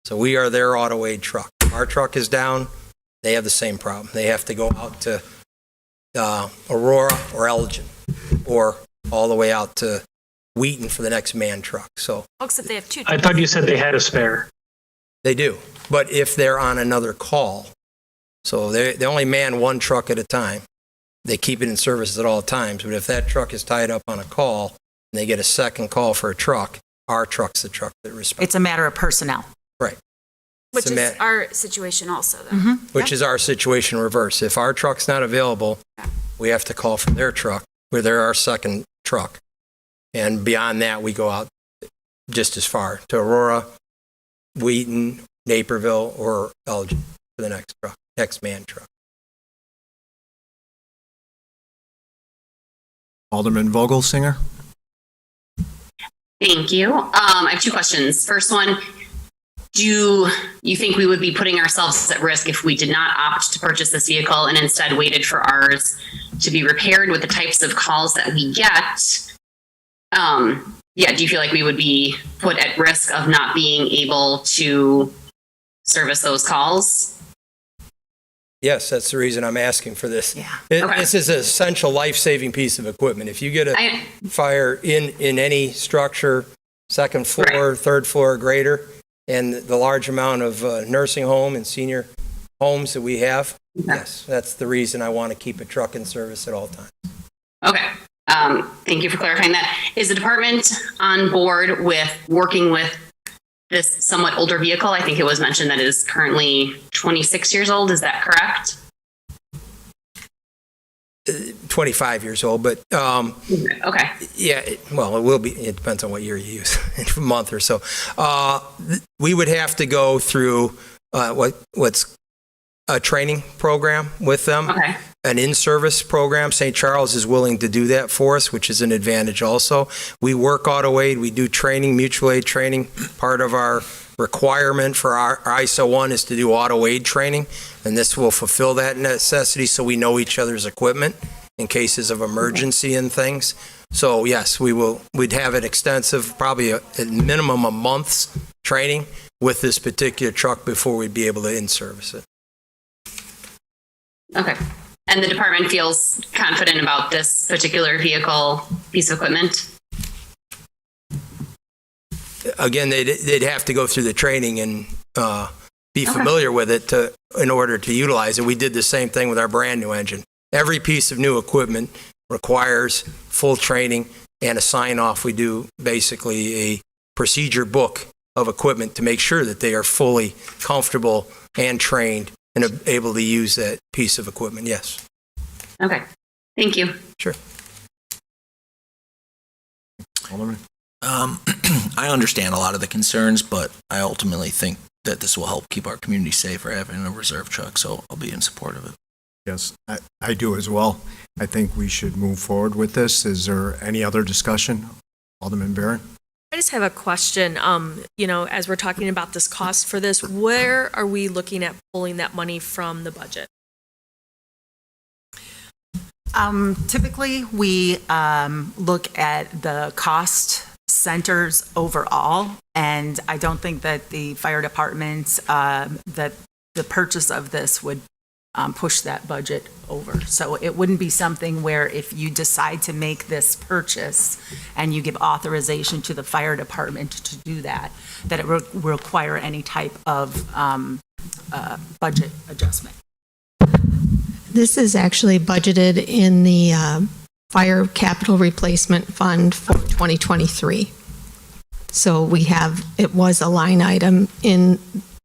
So we are their auto aid truck. Our truck is down, they have the same problem. They have to go out to Aurora or Elgin, or all the way out to Wheaton for the next man truck. So Except they have two. I thought you said they had a spare. they do, but if they're on another call, so they only man one truck at a time. They keep it in service at all times, but if that truck is tied up on a call and they get a second call for a truck, our truck's the truck that responds. It's a matter of personnel. Right. Which It's a is our situation also, though. Which is our situation reverse. If our truck's not available, we have to call for their truck, where they're our second truck. And beyond that, we go out just as far to Aurora, Wheaton, Naperville, or Elgin for the next truck, next man truck. Alderman Vogelsinger? Thank you. I have two questions. First one, do you think we would be putting ourselves at risk if we did not opt to purchase this vehicle and instead waited for ours to be repaired with the types of calls that we get? yeah, do you feel like we would be put at risk of not being able to service those calls? Yes, that's the reason I'm asking for this. Yeah. Okay. This is an essential life-saving piece of equipment. If you get a fire in any structure, second floor, third floor or greater, and the large amount of nursing home and senior homes that we have, yes, that's the reason I want to keep a truck in service at all times. Okay. Thank you for clarifying that. Is the department on board with working with this somewhat older vehicle? I think it was mentioned that it is currently 26 years old. Is that correct? 25 years old, but Okay. yeah, it will be. It depends on what year you use, a month or so. We would have to go through what's a training program with them. Okay. An in-service program. St. Charles is willing to do that for us, which is an advantage also. We work auto aid, we do training, mutual aid training. Part of our requirement for our ISO 1 is to do auto aid training, and this will fulfill that necessity so we know each other's equipment in cases of emergency and things. So yes, we'd have an extensive, probably at minimum a month's training with this particular truck before we'd be able to in-service it. Okay. And the department feels confident about this particular vehicle piece of equipment? Again, they'd have to go through the training and be familiar with it in order to utilize it. We did the same thing with our brand new engine. Every piece of new equipment requires full training and a sign off. We do basically a procedure book of equipment to make sure that they are fully comfortable and trained and able to use that piece of equipment. Yes. Okay. Thank you. Sure. Alderman? I understand a lot of the concerns, but I ultimately think that this will help keep our community safe for having a reserve truck, so I'll be in support of it. Yes, I do as well. I think we should move forward with this. Is there any other discussion? Alderman Barron? I just have a question. As we're talking about this cost for this, where are we looking at pulling that money from the budget? Typically, we look at the cost centers overall, and I don't think that the fire department, that the purchase of this would push that budget over. So it wouldn't be something where if you decide to make this purchase and you give authorization to the fire department to do that, that it will require any type of budget adjustment. This is actually budgeted in the Fire Capital Replacement Fund for 2023. So it was a line item in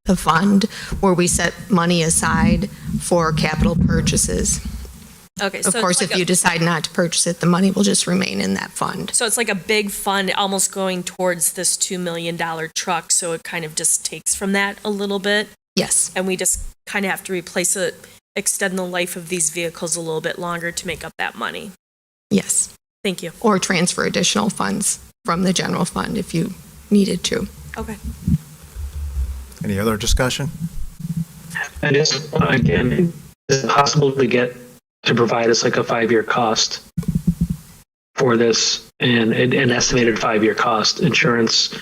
the fund where we set money aside for capital purchases. Okay. Of course, if you decide not to purchase it, the money will just remain in that fund. So it's like a big fund almost going towards this $2 million truck. So it kind of just takes from that a little bit. Yes. And we just kind of have to replace it, extend the life of these vehicles a little bit longer to make up that money. Yes. Thank you. Or transfer additional funds from the general fund if you needed to. Okay. Any other discussion? And it's, again, is it possible to provide us like a 5-year cost for this and an estimated 5-year cost, insurance,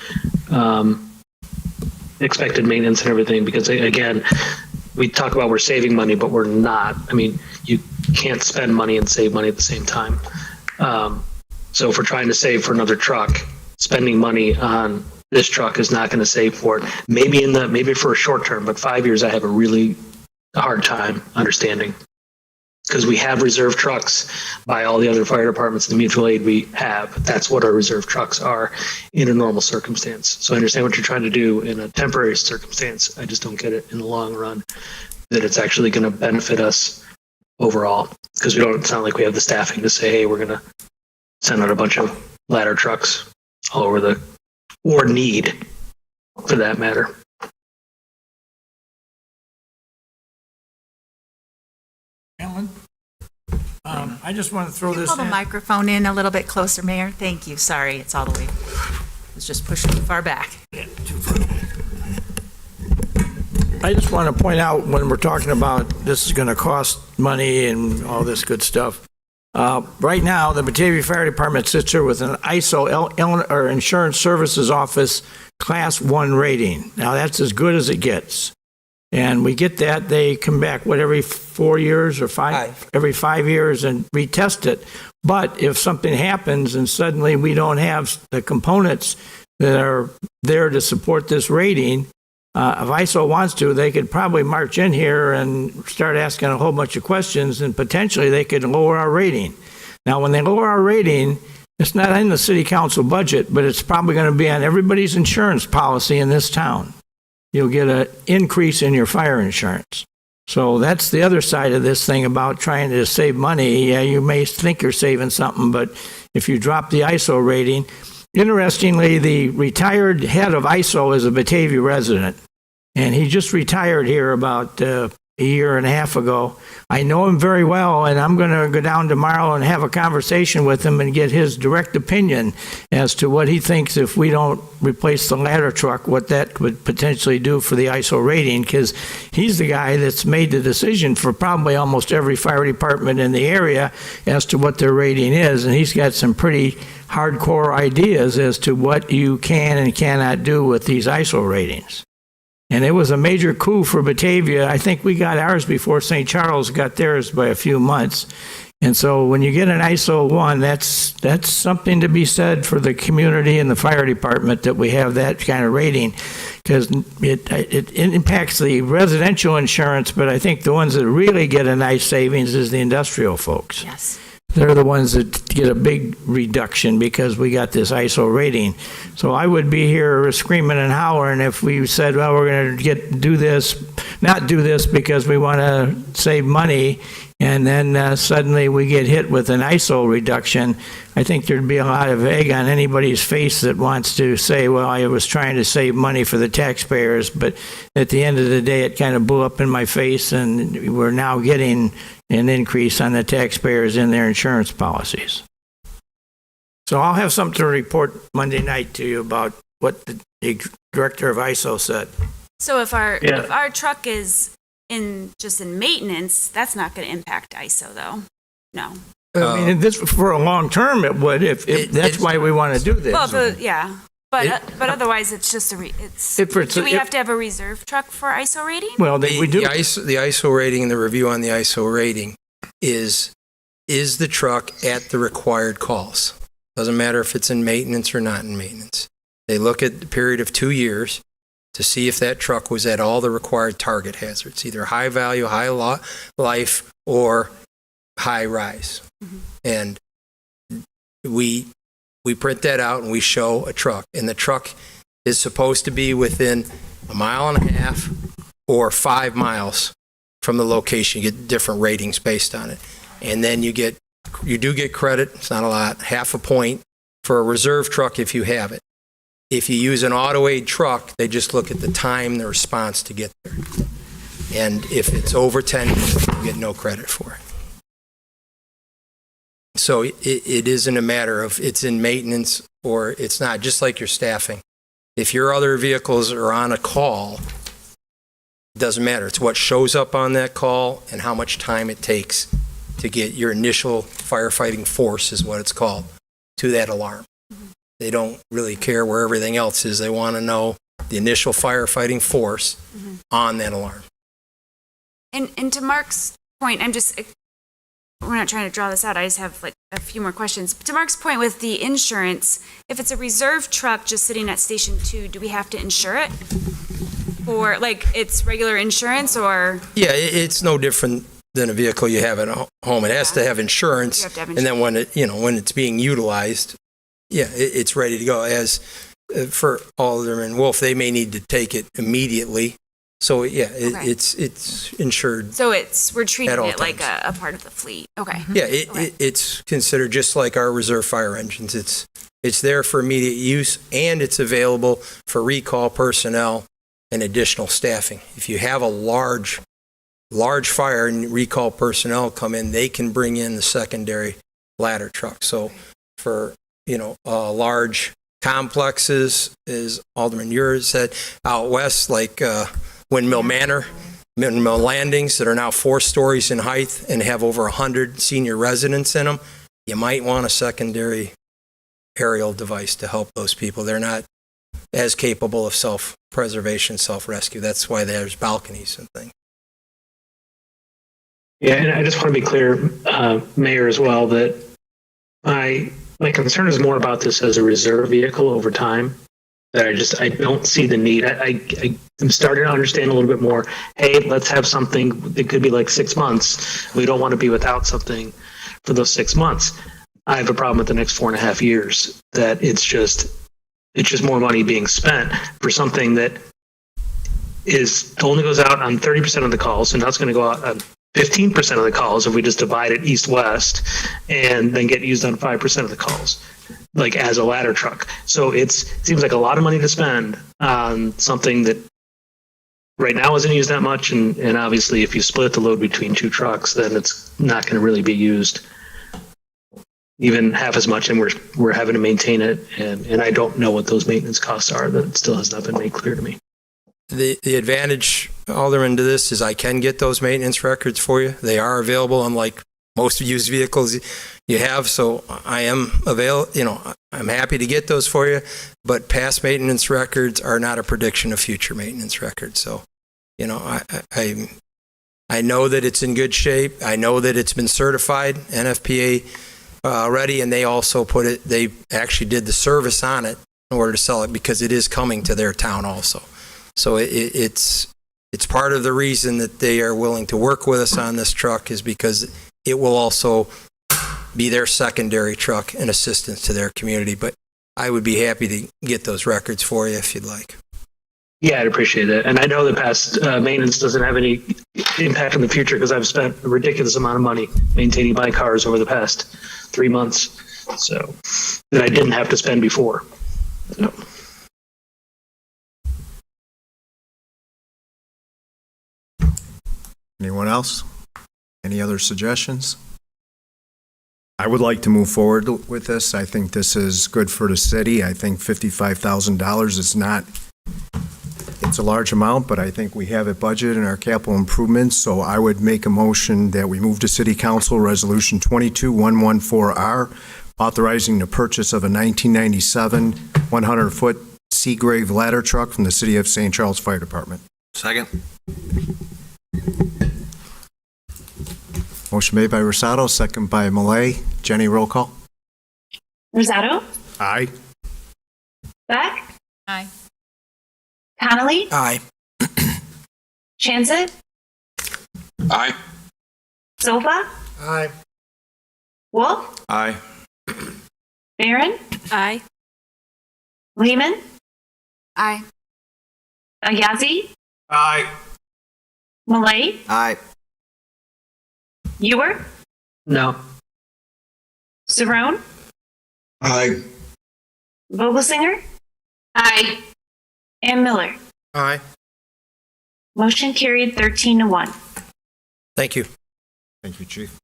expected maintenance and everything? Because again, we talk about we're saving money, but we're not. I mean, you can't spend money and save money at the same time. So if we're trying to save for another truck, spending money on this truck is not going to save for it. Maybe for a short term, but 5 years, I have a really hard time understanding. Because we have reserve trucks by all the other fire departments and the mutual aid we have. That's what our reserve trucks are in a normal circumstance. So I understand what you're trying to do in a temporary circumstance. I just don't get it in the long run, that it's actually going to benefit us overall. Because we don't sound like we have the staffing to say, hey, we're going to send out a bunch of ladder trucks all over or need for that matter. I just want to throw this Pull the in. microphone in a little bit closer, Mayor. Thank you. Sorry, it's all the way. It's just pushing too far back. I just want to point out when we're talking about this is going to cost money and all this good stuff, Right now, the Batavia Fire Department sits here with an ISO, or Insurance Services Office Class 1 rating. Now, that's as good as it gets. And we get that, they come back, every 4 years or every 5 years and retest it. But if something happens and suddenly we don't have the components that are there to support this rating, if ISO wants to, they could probably march in here and start asking a whole bunch of questions, and potentially they could lower our rating. Now, when they lower our rating, it's not in the city council budget, but it's probably going to be on everybody's insurance policy in this town. You'll get an increase in your fire insurance. So that's the other side of this thing about trying to save money. Yeah, you may think you're saving something, but if you drop the ISO rating, interestingly, the retired head of ISO is a Batavia resident, and he just retired here about a year and a half ago. I know him very well, and I'm going to go down tomorrow and have a conversation with him and get his direct opinion as to what he thinks if we don't replace the ladder truck, what that could potentially do for the ISO rating, because he's the guy that's made the decision for probably almost every fire department in the area as to what their rating is, and he's got some pretty hardcore ideas as to what you can and cannot do with these ISO ratings. And it was a major coup for Batavia. I think we got ours before St. Charles got theirs by a few months. And so when you get an ISO 1, that's something to be said for the community and the fire department that we have that kind of rating, because it impacts the residential insurance, but I think the ones that really get a nice savings is the industrial folks. Yes. They're the ones that get a big reduction because we got this ISO rating. So I would be here screaming and hollering if we said, well, we're going to not do this because we want to save money, and then suddenly we get hit with an ISO reduction. I think there'd be a lot of egg on anybody's face that wants to say, well, I was trying to save money for the taxpayers, but at the end of the day, it kind of blew up in my face, and we're now getting an increase on the taxpayers in their insurance policies. So I'll have something to report Monday night to you about what the director of ISO said. So if our truck is just in maintenance, that's not going to impact ISO though. No. I mean, this for a long term, it would. If that's why we want to do this. Well, but otherwise, it's just do we have to have a reserve truck for ISO rating? Well, we do. The ISO rating and the review on the ISO rating is the truck at the required calls. Doesn't matter if it's in maintenance or not in maintenance. They look at the period of 2 years to see if that truck was at all the required target hazards, either high value, high life, or high rise. Mm-hmm. And we print that out and we show a truck, and the truck is supposed to be within 1.5 miles or 5 miles from the location. You get different ratings based on it. And then you do get credit, it's not a lot, 0.5 point for a reserve truck if you have it. If you use an auto-aid truck, they just look at the time, the response to get there. And if it's over 10 minutes, you get no credit for it. So it isn't a matter of it's in maintenance or it's not, just like your staffing. If your other vehicles are on a call, it doesn't matter. It's what shows up on that call and how much time it takes to get your initial firefighting force, is what it's called, to that alarm. They don't really care where everything else is. They want to know the initial firefighting force on that alarm. And to Mark's point, we're not trying to draw this out. I just have like a few more questions. But to Mark's point with the insurance, if it's a reserve truck just sitting at Station 2, do we have to insure it? Or like it's regular insurance or? Yeah, it's no different than a vehicle you have at home. It has to have insurance. And then when it's being utilized, it's ready to go. As for Alderman Wolf, they may need to take it immediately. So it's insured. So we're treating it like a part of the fleet. Okay. Yeah, it's considered just like our reserve fire engines. It's there for immediate use, and it's available for recall personnel and additional staffing. If you have a large fire and recall personnel come in, they can bring in the secondary ladder truck. So for large complexes, as Alderman Ure said, out west, like Windmill Manor, minimum landings that are now 4 stories in height and have over 100 senior residents in them, you might want a secondary aerial device to help those people. They're not as capable of self-preservation, self-rescue. That's why there's balconies and things. Yeah, and I just want to be clear, Mayor, as well, that my concern is more about this as a reserve vehicle over time. That I don't see the need. I'm starting to understand a little bit more. Hey, let's have something that could be like 6 months. We don't want to be without something for those 6 months. I have a problem with the next 4.5 years. That it's just more money being spent for something that only goes out on 30% of the calls, and now it's going to go out on 15% of the calls if we just divide it east-west, and then get used on 5% of the calls, like as a ladder truck. So it seems like a lot of money to spend on something that right now isn't used that much, and obviously if you split the load between 2 trucks, then it's not going to really be used even half as much, and we're having to maintain it, and I don't know what those maintenance costs are. That still has not been made clear to me. The advantage, Alderman, to this is I can get those maintenance records for you. They are available, unlike most used vehicles you have. So I am I'm happy to get those for you. But past maintenance records are not a prediction of future maintenance records. So, I know that it's in good shape. I know that it's been certified NFPA already, and they also they actually did the service on it in order to sell it because it is coming to their town also. So it's part of the reason that they are willing to work with us on this truck is because it will also be their secondary truck and assistance to their community. But I would be happy to get those records for you if you'd like. Yeah, I'd appreciate it. And I know the past maintenance doesn't have any impact in the future because I've spent a ridiculous amount of money maintaining my cars over the past 3 months. So that I didn't have to spend before. So. Anyone else? Any other suggestions? I would like to move forward with this. I think this is good for the city. I think $55,000 is not, it's a large amount, but I think we have it budgeted in our capital improvements. So I would make a motion that we move to City Council Resolution 22114R, authorizing the purchase of a 1997 100-foot Seagrave ladder truck from the City of St. Charles Fire Department. Second. Motion made by Rosado, second by Malay. Jenny, roll call. Rosato, Aye. Beck, Aye. Connolly, Aye. Chanzit, Aye. Silva, Aye. Wolf, Aye. Barron, Aye. Lehman, Aye. Ayazi, Aye. Malay, Aye. Ewer, No. Cerrone, Aye. Vogelsinger, Aye. and Miller. Aye. Motion carried 13-1. Thank you. Thank you, Chief.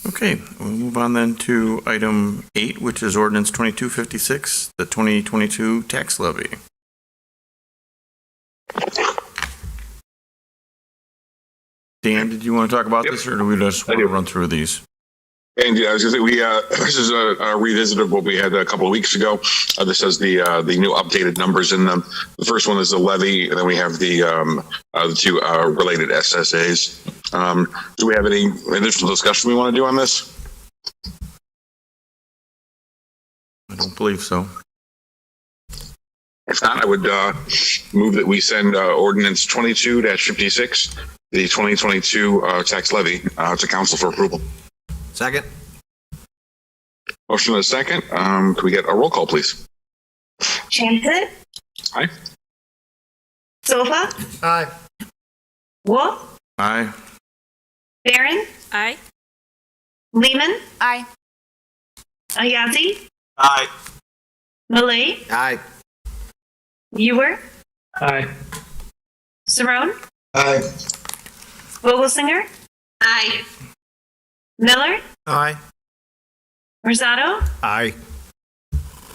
Okay, we'll move on then to item 8, which is ordinance 2256, the 2022 tax levy. Dan, did you want to talk about this, or do we just want to run through these? And I was going to say, this is a revisit of what we had a couple of weeks ago. This has the new updated numbers in them. The first one is the levy, and then we have the 2 related SSAs. Do we have any additional discussion we want to do on this? I don't believe so. If not, I would move that we send ordinance 22-56, the 2022 tax levy, to council for approval. Second. Motion and a second. Can we get a roll call, please? Chanzit, Aye. Silva, Aye. Wolf, Aye. Barron, Aye. Lehman, Aye. Ayazi, Aye. Malay, Aye. Ewer, Aye. Cerrone, Aye. Vogelsinger, Aye. Miller, Aye. Rosato, Aye.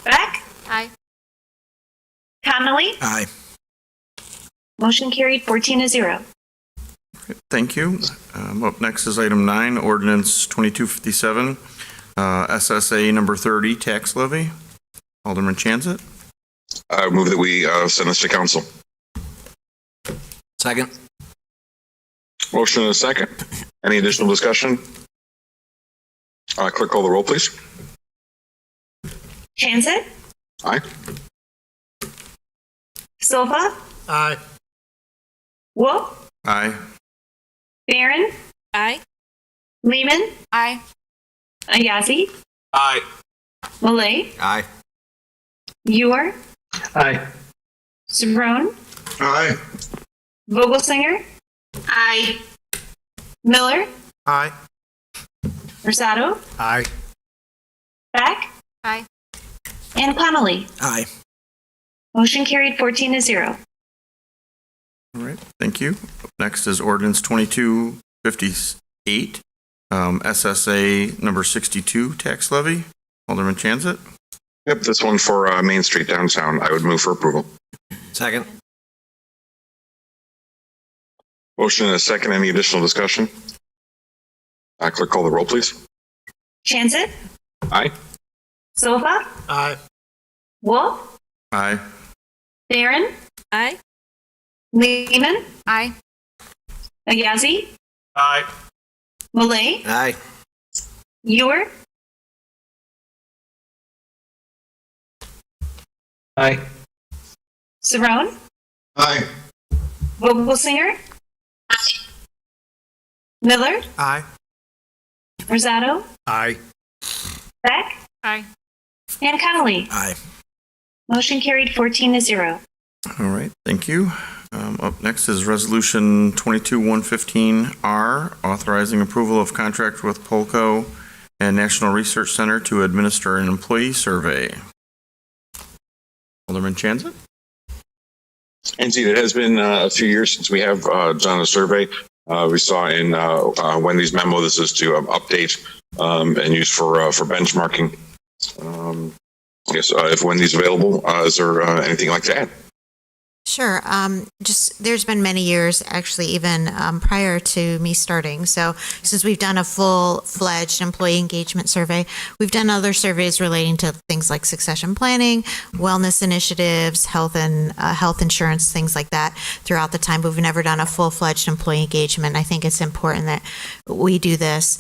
Beck, Aye. Connolly. Aye. Motion carried 14-0. Thank you. Up next is item 9, ordinance 2257, SSA number 30, tax levy. Alderman Chanzit. I move that we send this to council. Second. Motion and a second. Any additional discussion? Clerk, call the roll, please. Chanzit. Aye. Silva. Aye. Wolf. Aye. Barron. Aye. Lehman. Aye. Ayazi. Aye. Malay. Aye. Ewer. Aye. Sabrone. Aye. Vogelsinger. Aye. Miller. Aye. Rosado. Aye. Beck. Aye. And Connolly. Aye. Motion carried 14-0. All right, thank you. Up next is ordinance 2258, SSA number 62, tax levy. Alderman Chanzit. Yep, this one for Main Street downtown. I would move for approval. Second. Motion and a second. Any additional discussion? Clerk, call the roll, please. Chanzit. Aye. Silva. Aye. Wolf. Aye. Barron. Aye. Lehman. Aye. Ayazi. Aye. Malay. Aye. Ewer. Aye. Sabrone. Aye. Vogelsinger. Miller. Aye. Rosado. Aye. Beck. Aye. And Connolly. Aye. Motion carried 14-0. All right, thank you. Up next is resolution 22115R, authorizing approval of contract with Polco and National Research Center to administer an employee survey. Alderman Chanzit. Indeed, it has been a few years since we have done a survey. We saw in Wendy's memo, this is to update and use for benchmarking. Yes, if Wendy's available, is there anything you'd like to add? Sure. There's been many years, actually, even prior to me starting. So since we've done a full-fledged employee engagement survey, we've done other surveys relating to things like succession planning, wellness initiatives, health and health insurance, things like that throughout the time. But we've never done a full-fledged employee engagement. I think it's important that we do this.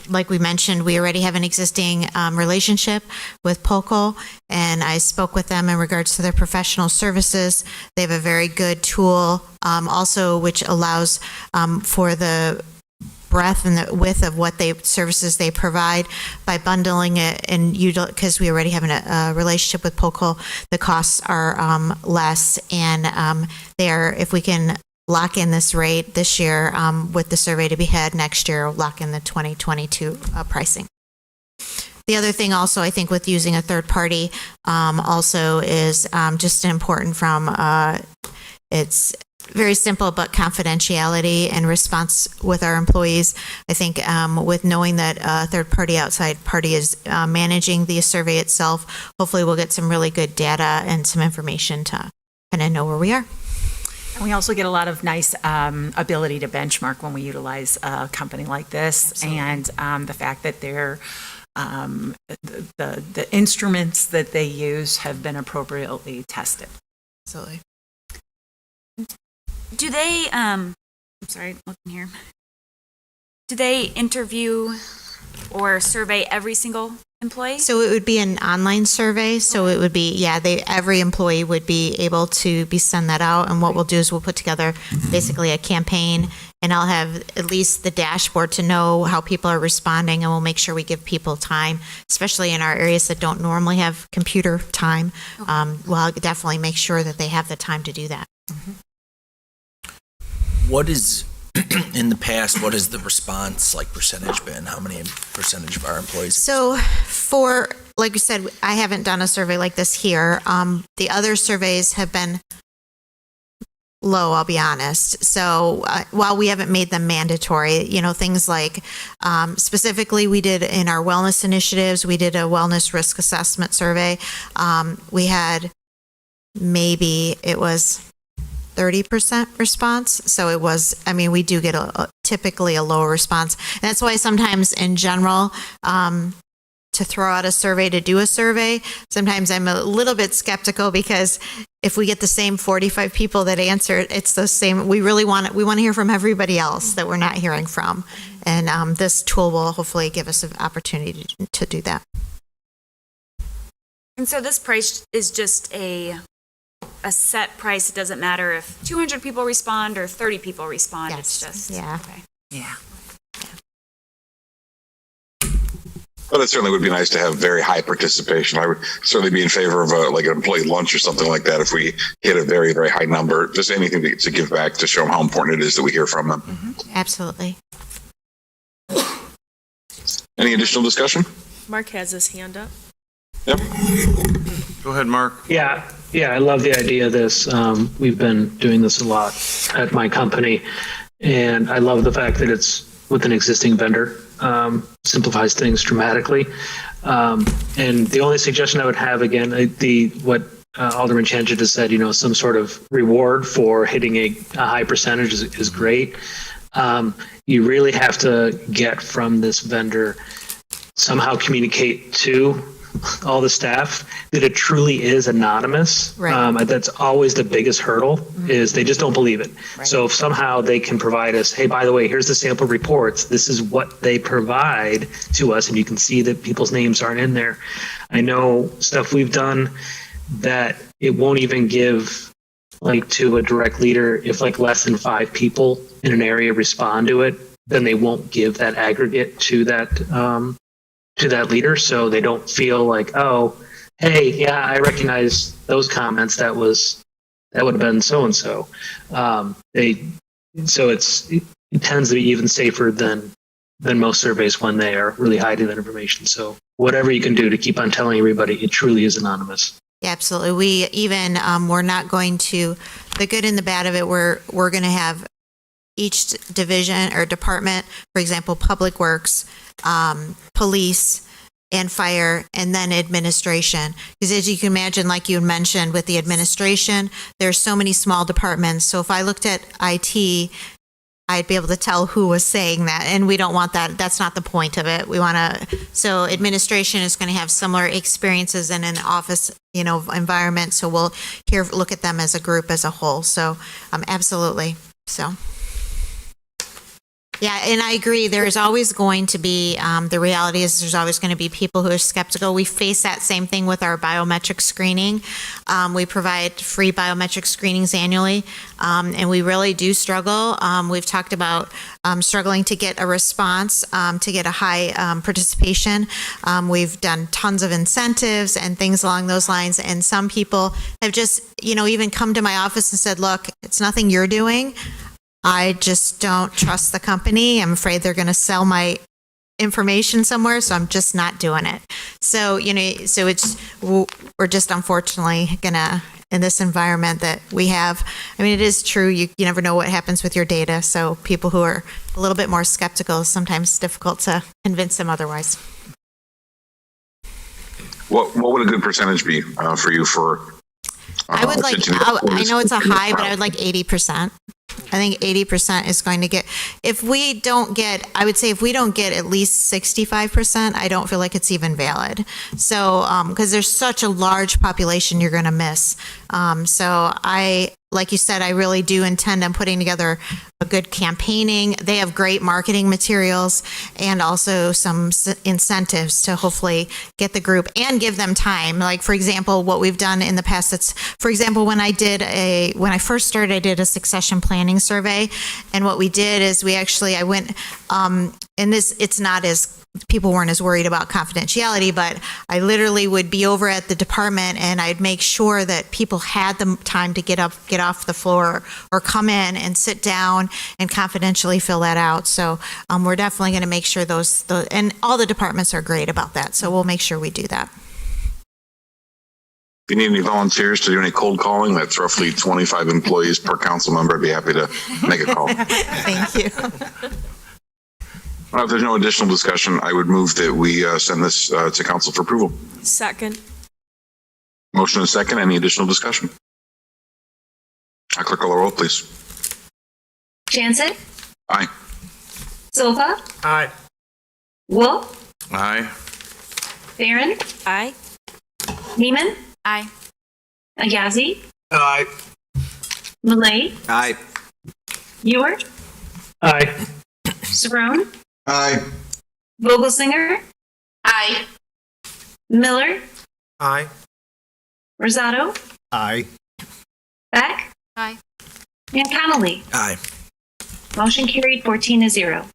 Like we mentioned, we already have an existing relationship with Polco, and I spoke with them in regards to their professional services. They have a very good tool also, which allows for the breadth and the width of what services they provide by bundling it, and because we already have a relationship with Polco, the costs are less, and if we can lock in this rate this year with the survey to be had next year, lock in the 2022 pricing. The other thing also, I think, with using a third party also is just important from, it's very simple, but confidentiality and response with our employees. I think with knowing that a third party, outside party is managing the survey itself, hopefully we'll get some really good data and some information to kind of know where we are. And we also get a lot of nice ability to benchmark when we utilize a company like this. Absolutely. And the fact that they're the instruments that they use have been appropriately tested. Absolutely. Do they, I'm sorry, looking here. Do they interview or survey every single employee? So it would be an online survey. So it would be, every employee would be able to send that out. And what we'll do is we'll put together basically a campaign, and I'll have at least the dashboard to know how people are responding, and we'll make sure we give people time, especially in our areas that don't normally have computer time. We'll definitely make sure that they have the time to do that. Mm-hmm. What is, in the past, what has the response percentage been? How many percentage of our employees? So for, like you said, I haven't done a survey like this here. The other surveys have been low, I'll be honest. So while we haven't made them mandatory, things like specifically we did in our wellness initiatives, we did a wellness risk assessment survey. We had maybe it was 30% response. So it was, I mean, we do get typically a lower response. And that's why sometimes in general, to throw out a survey, to do a survey, sometimes I'm a little bit skeptical, because if we get the same 45 people that answer, it's the same. We want to hear from everybody else that we're not hearing from. And this tool will hopefully give us an opportunity to do that. And so this price is just a set price. It doesn't matter if 200 people respond or 30 people respond. Yes. It's just, Yeah. okay. Yeah. But it certainly would be nice to have very high participation. I would certainly be in favor of like an employee lunch or something like that if we hit a very, very high number. Just anything to give back to show them how important it is that we hear from them. Mm-hmm. Absolutely. Any additional discussion? Mark has his hand up. Yep. Go ahead, Mark. Yeah, I love the idea of this. We've been doing this a lot at my company, and I love the fact that it's with an existing vendor. Simplifies things dramatically. And the only suggestion I would have, again, what Alderman Chancha just said, some sort of reward for hitting a high percentage is great. You really have to get from this vendor, somehow communicate to all the staff that it truly is anonymous. Right. That's always the biggest hurdle, is they just don't believe it. Right. So if somehow they can provide us, hey, by the way, here's the sample reports. This is what they provide to us. And you can see that people's names aren't in there. I know stuff we've done that it won't even give like to a direct leader if like less than 5 people in an area respond to it, then they won't give that aggregate to that leader, so they don't feel like, oh, hey, yeah, I recognize those comments. That would have been so and so. It tends to be even safer than most surveys when they are really hiding that information. So whatever you can do to keep on telling everybody, it truly is anonymous. Yeah, absolutely. We even we're not going to, the good and the bad of it. We're going to have each division or department, for example, Public Works, police, and fire, and then administration. Because as you can imagine, like you mentioned with the administration, there's so many small departments. So if I looked at IT, I'd be able to tell who was saying that, and we don't want that. That's not the point of it. We want to. So administration is going to have similar experiences in an office, environment. So we'll look at them as a group, as a whole. So, absolutely. So. Yeah, and I agree. There is always going to be, the reality is there's always going to be people who are skeptical. We face that same thing with our biometric screening. We provide free biometric screenings annually, and we really do struggle. We've talked about struggling to get a response, to get a high participation. We've done tons of incentives and things along those lines, and some people have just, even come to my office and said, look, it's nothing you're doing. I just don't trust the company. I'm afraid they're going to sell my information somewhere, so I'm just not doing it. So, we're just unfortunately gonna, in this environment that we have, it is true, you never know what happens with your data, so people who are a little bit more skeptical, sometimes it's difficult to convince them otherwise. What would a good percentage be for you for? I would like, I know it's a high, but I would like 80%. I think 80% is going to get, I would say if we don't get at least 65%, I don't feel like it's even valid. So, because there's such a large population you're going to miss. So like you said, I really do intend on putting together a good campaigning. They have great marketing materials and also some incentives to hopefully get the group and give them time. Like, for example, what we've done in the past, for example, when I first started, I did a succession planning survey. And what we did is I went, and it's not as, people weren't as worried about confidentiality, but I literally would be over at the department and I'd make sure that people had the time to get off the floor or come in and sit down and confidentially fill that out. So we're definitely going to make sure and all the departments are great about that. So we'll make sure we do that. If you need any volunteers to do any cold calling, that's roughly 25 employees per council member. I'd be happy to make a call. Thank you. If there's no additional discussion, I would move that we send this to council for approval. Second. Motion and second. Any additional discussion? Clerk call the roll, please. Jansen, Aye. Silva, Aye. Wolf, Aye. Barron, Aye. Neiman, Aye. Ayazi, Aye. Malay, Aye. Ewer, Aye. Saron, Aye. Vogelsinger, Aye. Miller, Aye. Rosado, Aye. Beck, Aye. and Connolly. Aye. Motion carried 14-0.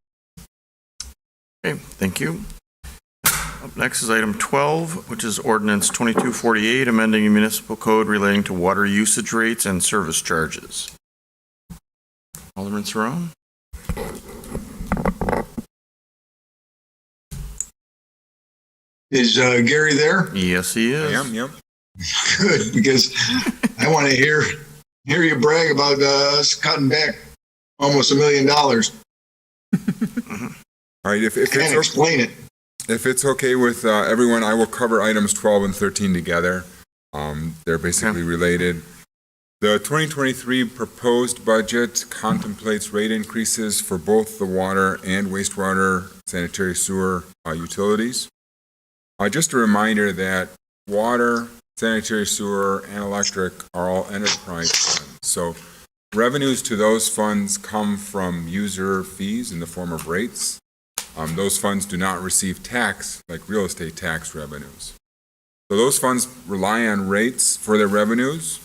Okay, thank you. Up next is item 12, which is ordinance 2248, amending a municipal code relating to water usage rates and service charges. Alderman Saron? Is Gary there? Yes, he is. Yep. Good, because I want to hear you brag about us cutting back almost $1 million. All right, if Can't it's explain it. if it's okay with everyone, I will cover items 12 and 13 together. They're basically related. The 2023 proposed budget contemplates rate increases for both the water and wastewater sanitary sewer utilities. Just a reminder that water, sanitary sewer, and electric are all enterprise funds. So revenues to those funds come from user fees in the form of rates. Those funds do not receive tax like real estate tax revenues. So those funds rely on rates for their revenues.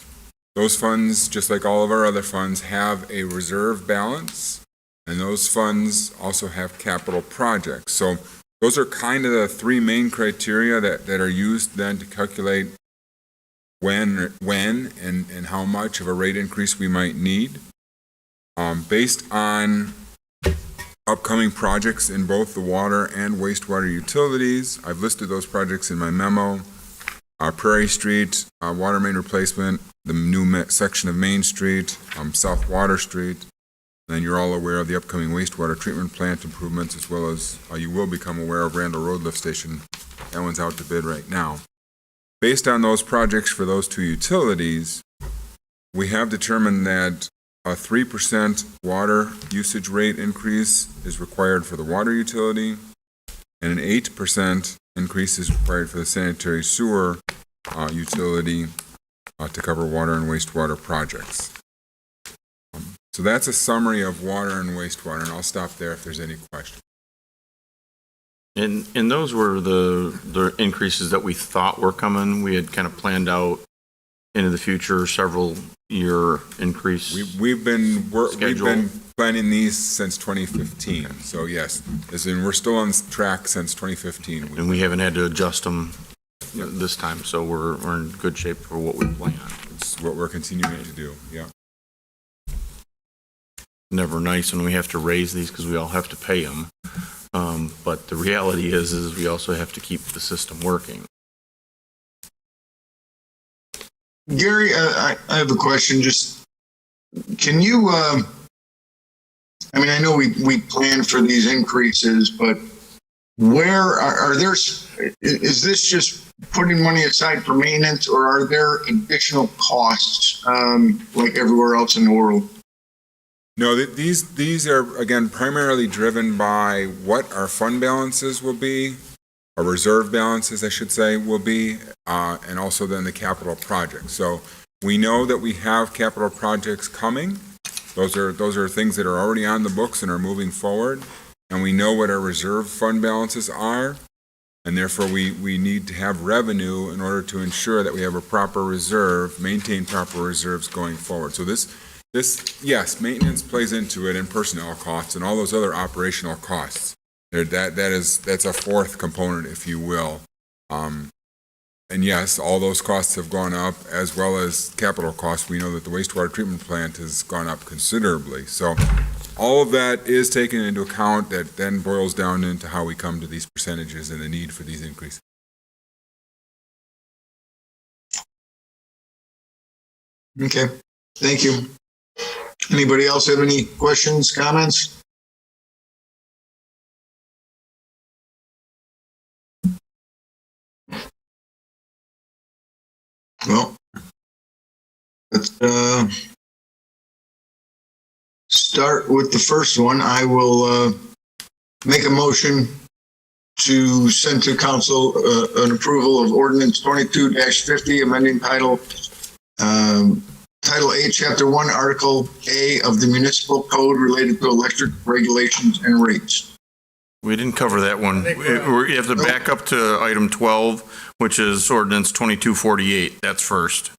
Those funds, just like all of our other funds, have a reserve balance, and those funds also have capital projects. So those are kind of the three main criteria that are used then to calculate when and how much of a rate increase we might need. Based on upcoming projects in both the water and wastewater utilities, I've listed those projects in my memo. Prairie Street, water main replacement, the new section of Main Street, South Water Street. Then you're all aware of the upcoming wastewater treatment plant improvements, as well as you will become aware of Randall Road Lift Station. That one's out to bid right now. Based on those projects for those two utilities, we have determined that a 3% water usage rate increase is required for the water utility, and an 8% increase is required for the sanitary sewer utility to cover water and wastewater projects. So that's a summary of water and wastewater, and I'll stop there if there's any questions. And those were the increases that we thought were coming. We had kind of planned out into the future several year increase. We've been planning these since 2015. So yes, we're still on track since 2015. And we haven't had to adjust them this time, so we're in good shape for what we plan. It's what we're continuing to do. Yeah. Never nice when we have to raise these because we all have to pay them. But the reality is we also have to keep the system working. Gary, I have a question. Just can you? I mean, I know we plan for these increases, but where are there? Is this just putting money aside for maintenance, or are there additional costs like everywhere else in the world? No, these are, again, primarily driven by what our fund balances will be, our reserve balances, I should say, will be, and also then the capital projects. So we know that we have capital projects coming. Those are things that are already on the books and are moving forward. And we know what our reserve fund balances are. And therefore, we need to have revenue in order to ensure that we have a proper reserve, maintain proper reserves going forward. So this, yes, maintenance plays into it, and personnel costs and all those other operational costs. That's a fourth component, if you will. And yes, all those costs have gone up, as well as capital costs. We know that the wastewater treatment plant has gone up considerably. So all of that is taken into account. That then boils down into how we come to these percentages and the need for these increases. Okay, thank you. Anybody else have any questions, comments? Well, let's start with the first one. I will make a motion to send to council an approval of ordinance 22-50, amending Title A, Chapter 1, Article A of the Municipal Code related to electric regulations and rates. We didn't cover that one. We have to back up to item 12, which is ordinance 2248. That's first.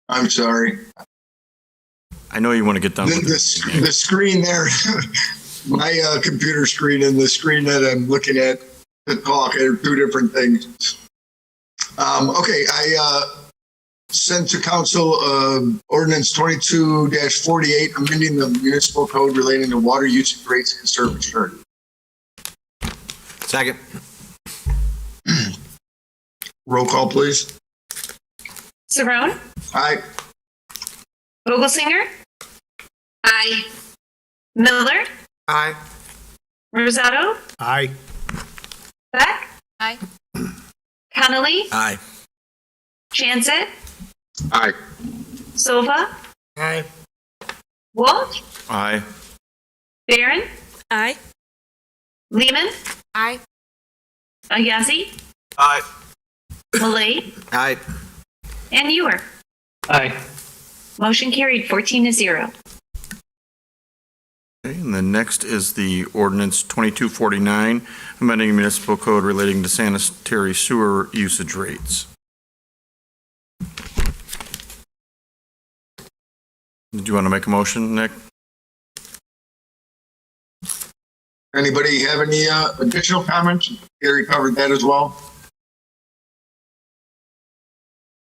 I'm sorry. I know you want to get done with The screen there, my computer screen and the screen that I'm looking at to talk are two different things. Okay, I sent to council ordinance 22-48, amending the municipal code relating to water usage rates and service charge. Second. Roll call, please. Saron, Aye. Vogelsinger. Aye. Miller, Aye. Rosato, Aye. Beck, Aye. Connolly, Aye. Jansen, Aye. Silva, Aye. Wolf, Aye. Barron, Aye. Lehman, Aye. Ayasi, Aye. Malay, Aye. and Ewer. Aye. Motion carried 14-0. Okay, and the next is the ordinance 2249, amending municipal code relating to sanitary sewer usage rates. Did you want to make a motion, Nick? Anybody have any additional comments? Gary covered that as well.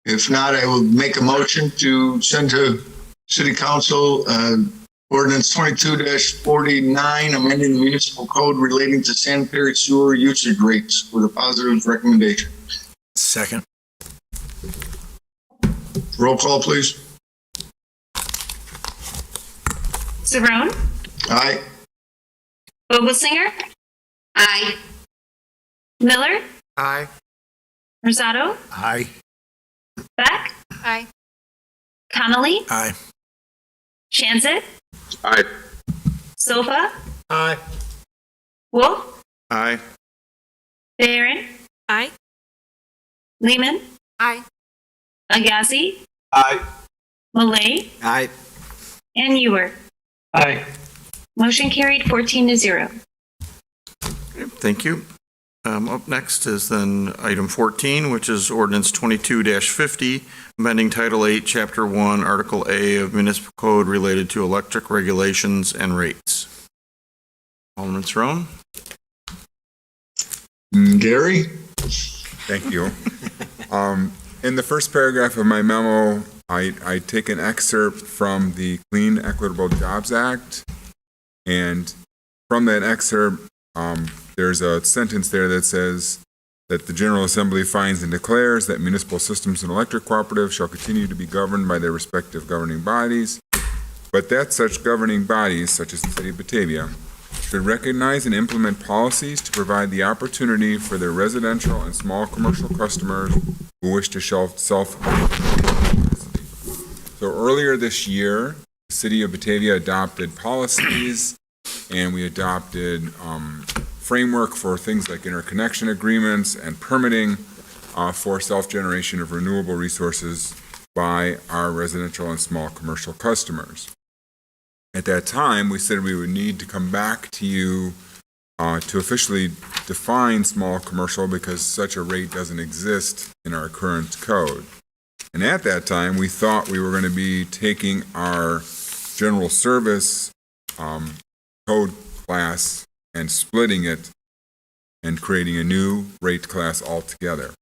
If not, I will make a motion to send to City Council ordinance 22-49, amending the municipal code relating to sanitary sewer usage rates with a positive recommendation. Second. Roll call, please. Saron, Aye. Vogelsinger. Aye. Miller, Aye. Rosato, Aye. Beck, Aye. Connolly, Aye. Jansen, Aye. Silva, Aye. Wolf, Aye. Barron, Aye. Lehman, Aye. Ayasi, Aye. Malay, Aye. and Ewer. Aye. Motion carried 14-0. Thank you. Up next is then item 14, which is ordinance 22-50, amending Title 8, Chapter 1, Article A of Municipal Code related to electric regulations and rates. Alderman Saron? Gary? Thank you. In the first paragraph of my memo, I take an excerpt from the Clean Equitable Jobs Act, and from that excerpt, there's a sentence there that says that the General Assembly finds and declares that municipal systems and electric cooperatives shall continue to be governed by their respective governing bodies, but that such governing bodies, such as the City of Batavia, should recognize and implement policies to provide the opportunity for their residential and small commercial customers who wish to self. So earlier this year, the City of Batavia adopted policies, and we adopted framework for things like interconnection agreements and permitting for self-generation of renewable resources by our residential and small commercial customers. At that time, we said we would need to come back to you to officially define small commercial because such a rate doesn't exist in our current code. And at that time, we thought we were going to be taking our general service code class and splitting it and creating a new rate class altogether.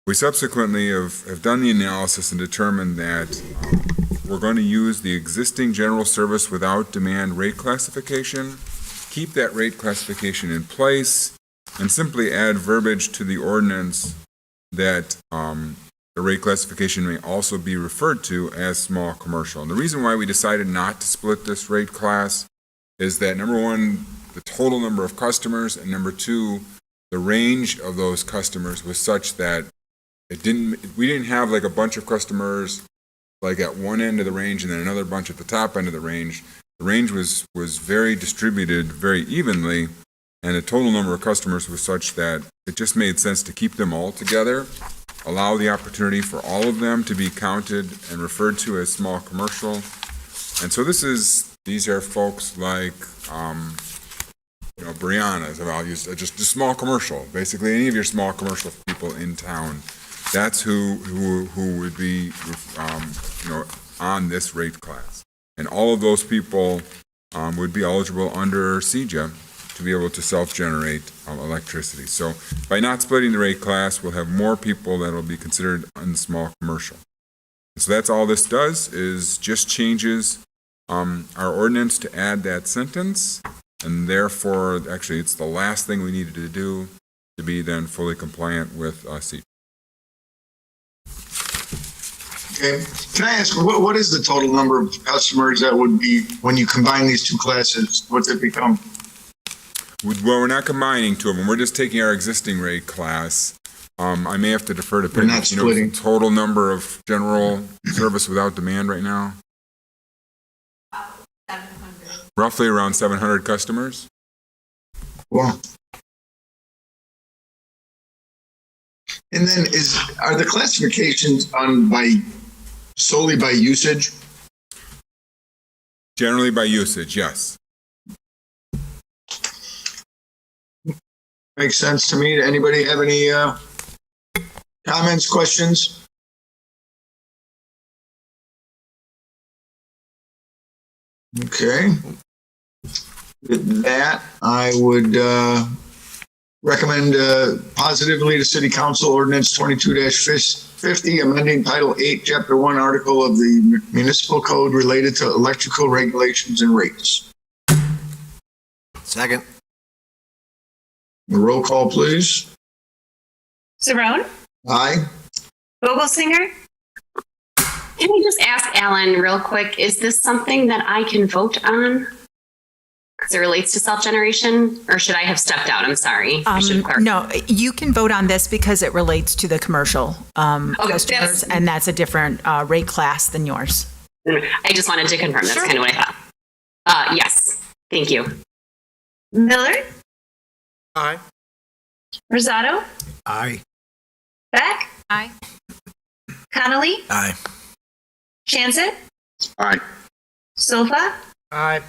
We subsequently have done the analysis and determined that we're going to use the existing general service without demand rate classification, keep that rate classification in place, and simply add verbiage to the ordinance that the rate classification may also be referred to as small commercial. And the reason why we decided not to split this rate class is that, number one, the total number of customers, and number two, the range of those customers was such that we didn't have like a bunch of customers like at one end of the range and then another bunch at the top end of the range. The range was very distributed, very evenly, and the total number of customers was such that it just made sense to keep them all together, allow the opportunity for all of them to be counted and referred to as small commercial. And so these are folks like, Brianna's, I'll use just small commercial, basically any of your small commercial people in town. That's who would be, on this rate class. And all of those people would be eligible under CEJA to be able to self-generate electricity. So by not splitting the rate class, we'll have more people that will be considered in small commercial. So that's all this does, is just changes our ordinance to add that sentence, and therefore, actually, it's the last thing we needed to do to be then fully compliant with CEJA. Okay. Can I ask, what is the total number of customers that would be, when you combine these two classes, what's it become? Well, we're not combining two of them. We're just taking our existing rate class. I may have to defer to We're not splitting. the total number of general service without demand right now. 700. Roughly around 700 customers. Wow. And then are the classifications solely by usage? Generally by usage, yes. Makes sense to me. Anybody have any comments, questions? Okay. With that, I would recommend positively to City Council Ordinance 22-50, amending Title 8, Chapter 1, Article of the Municipal Code related to electrical regulations and rates. Second. Roll call, please. Saron, Aye. Vogelsinger, Can I just ask Alan real quick, is this something that I can vote on? Because it relates to self-generation, or should I have stepped out? I'm sorry. I should clarify. No, you can vote on this because it relates to the commercial customers, and that's a different rate class than yours. I just wanted to confirm. That's kind of what I thought. Yes. Thank you. Miller, Aye. Rosado, Aye. Beck, Aye. Connolly, Aye. Chanzit, Aye. Silva, Aye.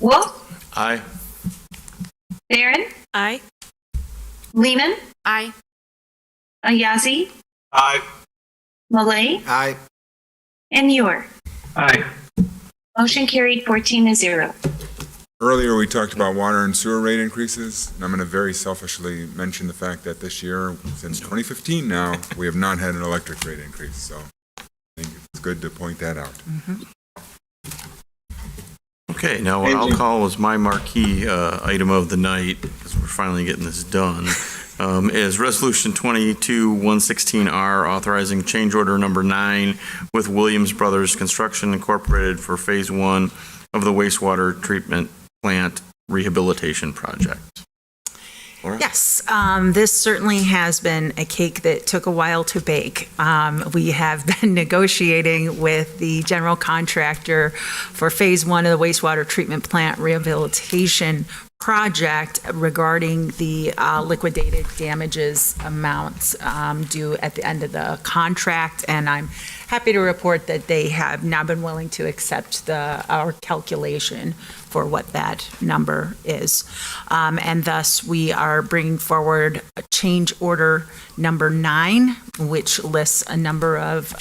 Wolf, Aye. Barron, Aye. Lehman, Aye. Ayazi, Aye. Malay, Aye. and Ewer. Aye. Motion carried 14-0. Earlier, we talked about water and sewer rate increases, and I'm going to very selfishly mention the fact that this year, since 2015 now, we have not had an electric rate increase, so I think it's good to point that out. Okay, now what I'll call was my marquee item of the night, because we're finally getting this done, is Resolution 22-116R, authorizing change order number 9 with Williams Brothers Construction Incorporated for Phase 1 of the wastewater treatment plant rehabilitation project. Laura? Yes, this certainly has been a cake that took a while to bake. We have been negotiating with the general contractor for Phase 1 of the wastewater treatment plant rehabilitation project regarding the liquidated damages amounts due at the end of the contract, and I'm happy to report that they have now been willing to accept our calculation for what that number is. And thus, we are bringing forward a change order number 9, which lists a number of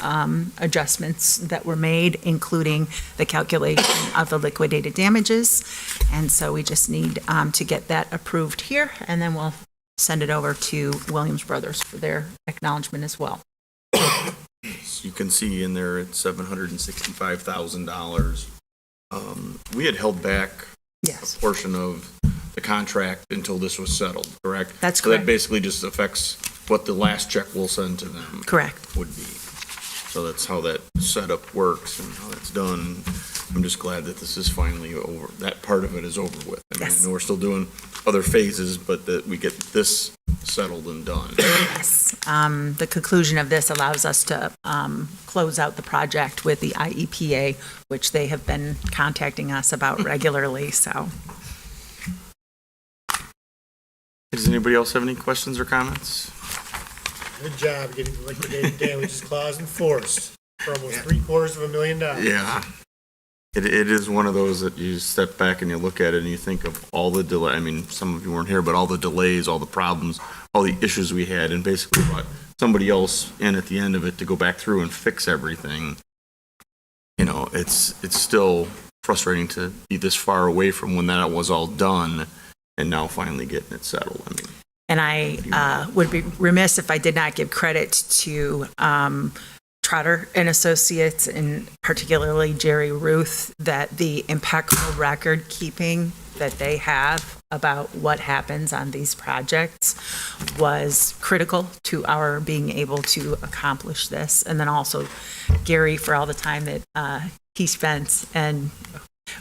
adjustments that were made, including the calculation of the liquidated damages. And so we just need to get that approved here, and then we'll send it over to Williams Brothers for their acknowledgement as well. You can see in there it's $765,000. We had held back a portion of the contract until this was settled, correct? That's So correct. that basically just affects what the last check we'll send to them. Correct. Would be. So that's how that setup works and how that's done. I'm just glad that this is finally over, that part of it is over with. I mean, Yes. I know we're still doing other phases, but that we get this settled and done. Yes. The conclusion of this allows us to close out the project with the IEPA, which they have been contacting us about regularly, so. Does anybody else have any questions or comments? Good job getting the liquidated damages clause enforced for almost $750,000. Yeah. It is one of those that you step back and you look at it and you think of all the delay. I mean, some of you weren't here, but all the delays, all the problems, all the issues we had, and basically brought somebody else in at the end of it to go back through and fix everything. You know, it's still frustrating to be this far away from when that was all done and now finally getting it settled. I mean, And I would be remiss if I did not give credit to Trotter and Associates, and particularly Jerry Ruth, that the impeccable record keeping that they have about what happens on these projects was critical to our being able to accomplish this. And then also Gary for all the time that he spent, and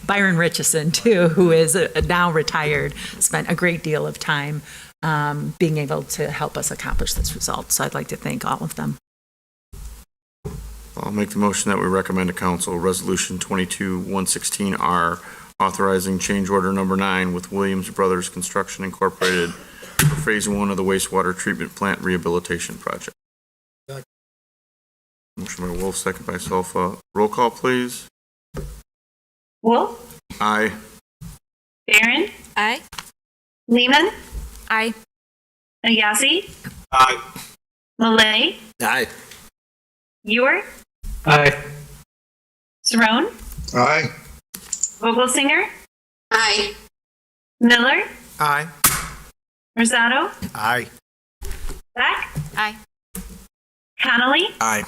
Byron Richardson too, who is now retired, spent a great deal of time being able to help us accomplish this result. So I'd like to thank all of them. I'll make the motion that we recommend to council Resolution 22-116R, authorizing change order number 9 with Williams Brothers Construction Incorporated for Phase 1 of the wastewater treatment plant rehabilitation project. Motion by Wolf, second by Solfa. Roll call, please. Wolf, Aye. Barron, Aye. Lehman, Aye. Ayasi, Aye. Malay, Aye. Ewer, Aye. Cerrone, Aye. Vogelsinger, Aye. Miller, Aye. Rosado, Aye. Beck, Aye. Connolly, Aye.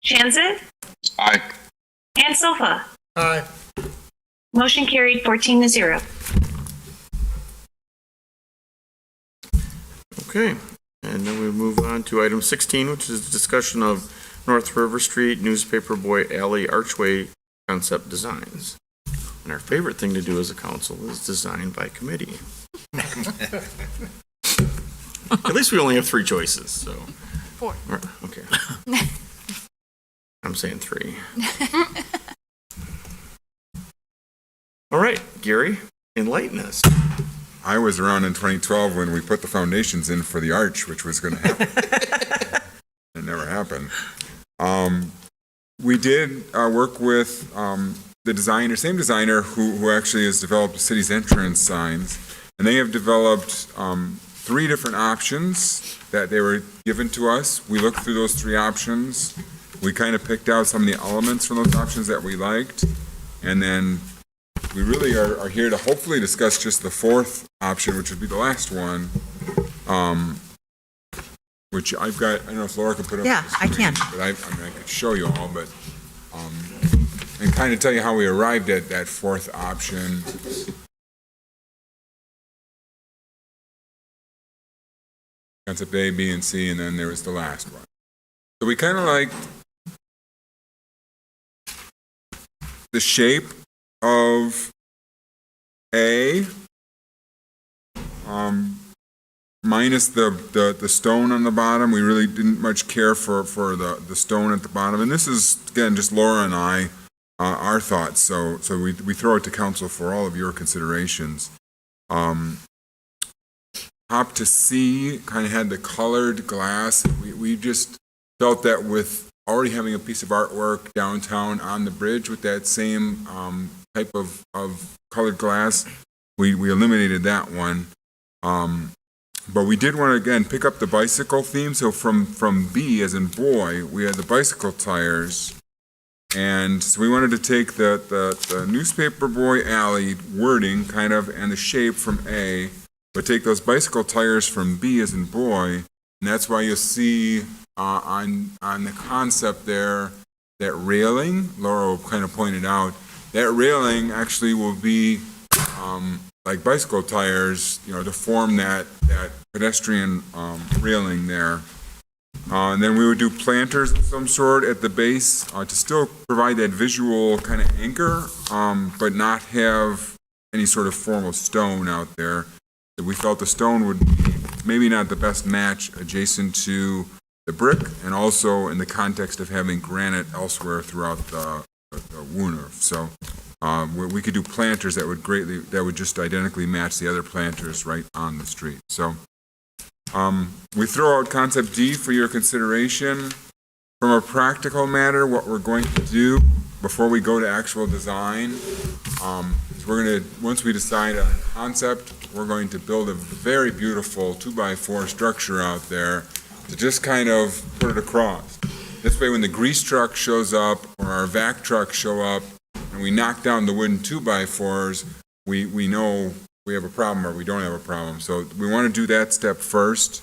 Chanzit, Aye. and Sofa. Aye. Motion carried 14-0. Okay, and then we move on to item 16, which is discussion of North River Street Newspaper Boy Alley Archway concept designs. And our favorite thing to do as a council is design by committee. At least we only have 3 choices, so. 4. Okay. I'm saying 3. All right, Gary, enlighten us. I was around in 2012 when we put the foundations in for the arch, which was going to happen. It never happened. We did work with the same designer who actually has developed the city's entrance signs, and they have developed 3 different options that they were given to us. We looked through those 3 options. We kind of picked out some of the elements from those options that we liked, and then we really are here to hopefully discuss just the 4th option, which would be the last one, which I've got. I don't know if Laura can put up. Yeah, the I screen, can. But I could show you all, but and kind of tell you how we arrived at that 4th option. Concept A, B, and C, and then there was the last one. So we kind of liked the shape of A, minus the stone on the bottom. We really didn't much care for the stone at the bottom. And this is, again, just Laura and I, our thoughts. So we throw it to council for all of your considerations. Hop to C kind of had the colored glass. We just felt that with already having a piece of artwork downtown on the bridge with that same type of colored glass, we eliminated that one. But we did want to, again, pick up the bicycle theme. So from B, as in boy, we had the bicycle tires. And so we wanted to take the newspaper boy alley wording kind of and the shape from A, but take those bicycle tires from B as in boy. And that's why you'll see on the concept there, that railing, Laura kind of pointed out, that railing actually will be like bicycle tires, to form that pedestrian railing there. And then we would do planters of some sort at the base to still provide that visual kind of anchor, but not have any sort of formal stone out there. We felt the stone would be maybe not the best match adjacent to the brick, and also in the context of having granite elsewhere throughout the Wooner. So we could do planters that would just identically match the other planters right on the street. So we throw out concept D for your consideration. From a practical matter, what we're going to do before we go to actual design, is once we decide on concept, we're going to build a very beautiful 2x4 structure out there to just kind of put it across. This way, when the grease truck shows up or our vac truck show up and we knock down the wooden 2x4s, we know we have a problem or we don't have a problem. So we want to do that step first.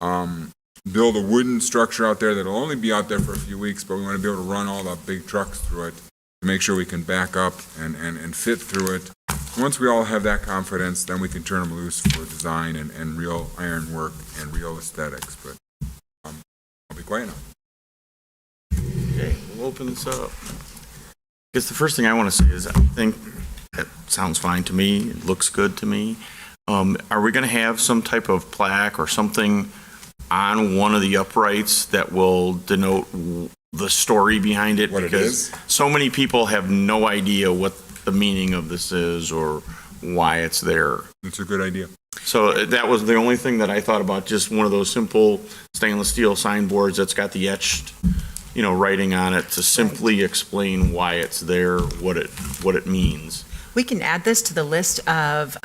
Build a wooden structure out there that'll only be out there for a few weeks, but we want to be able to run all the big trucks through it to make sure we can back up and fit through it. Once we all have that confidence, then we can turn them loose for design and real ironwork and real aesthetics. But I'll be quiet now. Okay, we'll open this up. I guess the first thing I want to say is I think that sounds fine to me. It looks good to me. Are we going to have some type of plaque or something on one of the uprights that will denote the story behind it? What it because is? so many people have no idea what the meaning of this is or why it's there. It's a good idea. So that was the only thing that I thought about, just one of those simple stainless steel signboards that's got the etched, writing on it to simply explain why it's there, what it means. We can add this to the list of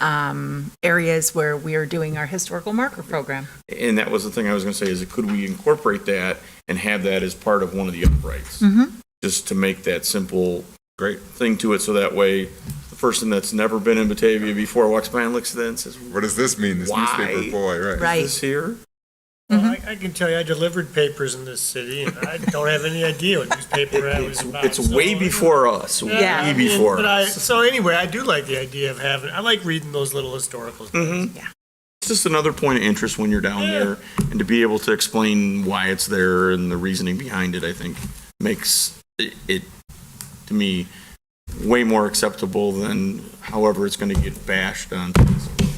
areas where we are doing our historical marker program. And that was the thing I was going to say, is could we incorporate that and have that as part of one of the uprights? Just to make that simple, great thing to it, so that way the person that's never been in Batavia before walks by and looks at that and says, what does this mean, this why? newspaper boy, right? Right. Is this here? Well, I can tell you, I delivered papers in this city, and I don't have any idea what newspaper I was about. It's way before us, Yeah. way before But us. so anyway, I do like the idea of I like reading those little historical things. It's just another point of interest when you're down there, and to be able to explain why it's there and the reasoning behind it, I think makes it to me, way more acceptable than however it's going to get bashed on.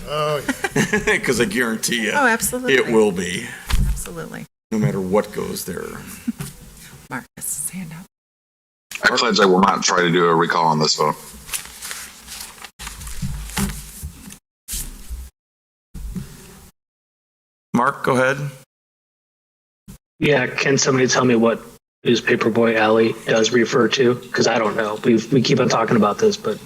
Oh, yeah. Because I guarantee you, Oh, absolutely. it will be, Absolutely. no matter what goes there. Marcus, hand up. I pledge I will not try to do a recall on this vote. Mark, go ahead. Yeah, can somebody tell me what Newspaper Boy Alley does refer to? Because I don't know. We keep on talking about this, but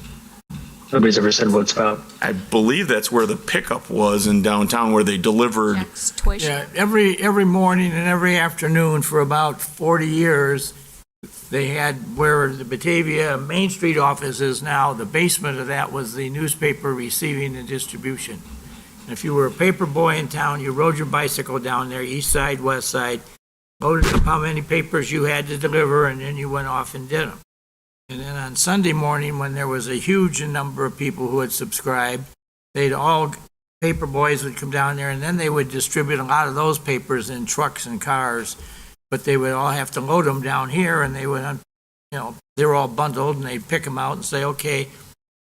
nobody's ever said what it's about. I believe that's where the pickup was in downtown, where they delivered. Toy shop. Yeah, every morning and every afternoon for about 40 years, they had where the Batavia Main Street office is now, the basement of that was the newspaper receiving and distribution. And if you were a paper boy in town, you rode your bicycle down there, east side, west side, loaded up how many papers you had to deliver, and then you went off and did them. And then on Sunday morning, when there was a huge number of people who had subscribed, paper boys would come down there, and then they would distribute a lot of those papers in trucks and cars, but they would all have to load them down here, and they would, they were all bundled, and they'd pick them out and say, okay,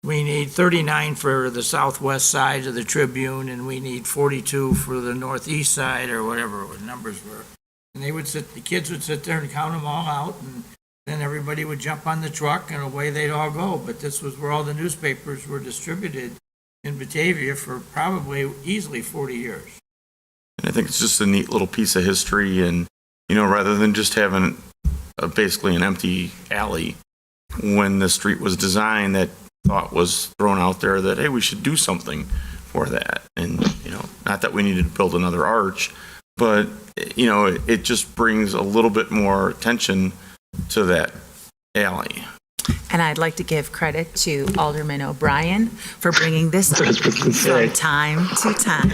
we need 39 for the southwest side of the Tribune, and we need 42 for the northeast side, or whatever the numbers were. And the kids would sit there and count them all out, and then everybody would jump on the truck, and away they'd all go. But this was where all the newspapers were distributed in Batavia for probably easily 40 years. And I think it's just a neat little piece of history, and, rather than just having basically an empty alley, when the street was designed, that thought was thrown out there that, hey, we should do something for that. And, not that we needed to build another arch, but, it just brings a little bit more attention to that alley. And I'd like to give credit to Alderman O'Brien for bringing this up from time to time.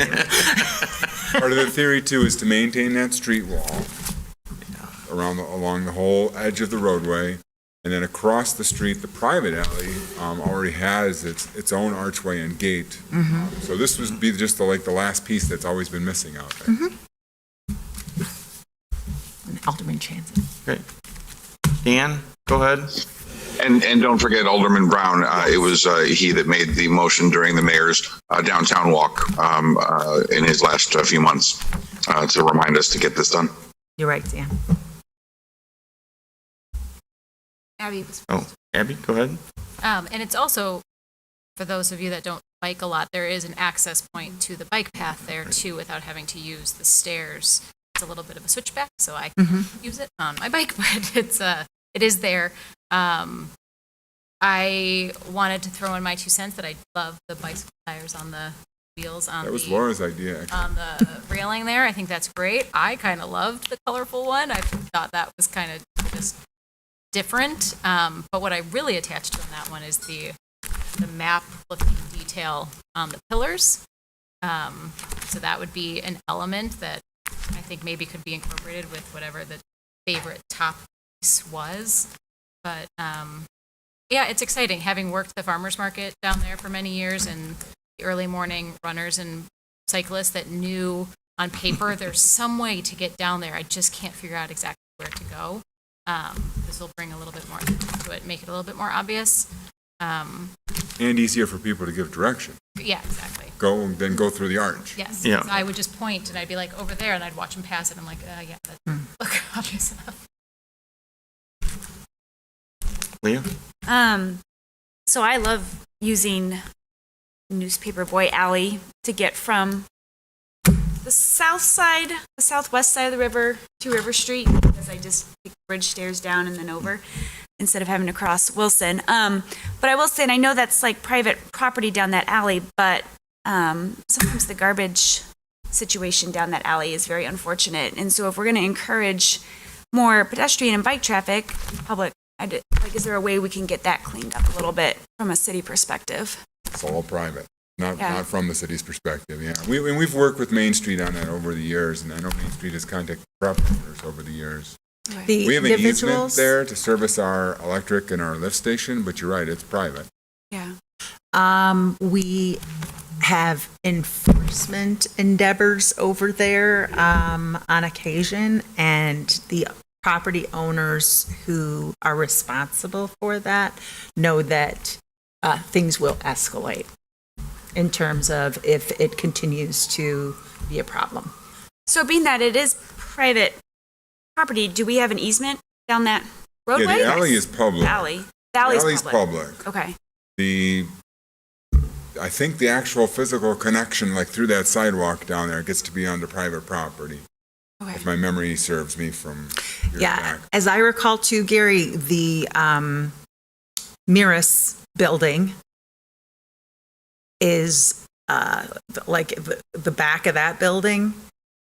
Part of the theory, too, is to maintain that street wall along the whole edge of the roadway. And then across the street, the private alley already has its own archway and gate. So this would be just the last piece that's always been missing out there. Alderman Chanson. Okay. Dan, go ahead. And don't forget Alderman Brown. It was he that made the motion during the mayor's downtown walk in his last few months to remind us to get this done. You're right, Dan. Abby was Oh, Abby, go ahead. And it's also, for those of you that don't bike a lot, there is an access point to the bike path there too, without having to use the stairs. It's a little bit of a switchback, so I can use it on my bike, but it is there. I wanted to throw in my 2 cents that I love the bicycle tires on the wheels on That was the Laura's idea. actually. on the railing there. I think that's great. I kind of loved the colorful one. I thought that was kind of just different. But what I really attached to on that one is the map looking detail on the pillars. So that would be an element that I think maybe could be incorporated with whatever the favorite top piece was. But yeah, it's exciting having worked the farmers market down there for many years and the early morning runners and cyclists that knew on paper there's some way to get down there. I just can't figure out exactly where to go. This will bring a little bit more to it, make it a little bit more obvious. And easier for people to give direction. Yeah, exactly. Go through the arch. Yes. Yeah. So I would just point and I'd be like over there and I'd watch them pass it. I'm like, yeah, that look obvious enough. Leah? So I love using Newspaper Boy Alley to get from the southwest side of the river to River Street, because I just take the bridge stairs down and then over instead of having to cross Wilson. But I will say, and I know that's like private property down that alley, but sometimes the garbage situation down that alley is very unfortunate. And so if we're going to encourage more pedestrian and bike traffic, is there a way we can get that cleaned up a little bit from a city perspective? It's all private, not Yeah. not from the city's perspective. Yeah, we've worked with Main Street on that over the years, and I know Main Street has contacted property owners over the years. The We have an easement individuals, there to service our electric and our lift station, but you're right, it's private. Yeah. we have enforcement endeavors over there on occasion, and the property owners who are responsible for that know that things will escalate in terms of if it continues to be a problem. So being that it is private property, do we have an easement down that roadway? Yeah, the alley is public. Alley. The alley's alley's public. public. Okay. I think the actual physical connection, like through that sidewalk down there, gets to be onto private property. Okay. If my memory serves me from years Yeah, back. as I recall too, Gary, the Miras building is like the back of that building.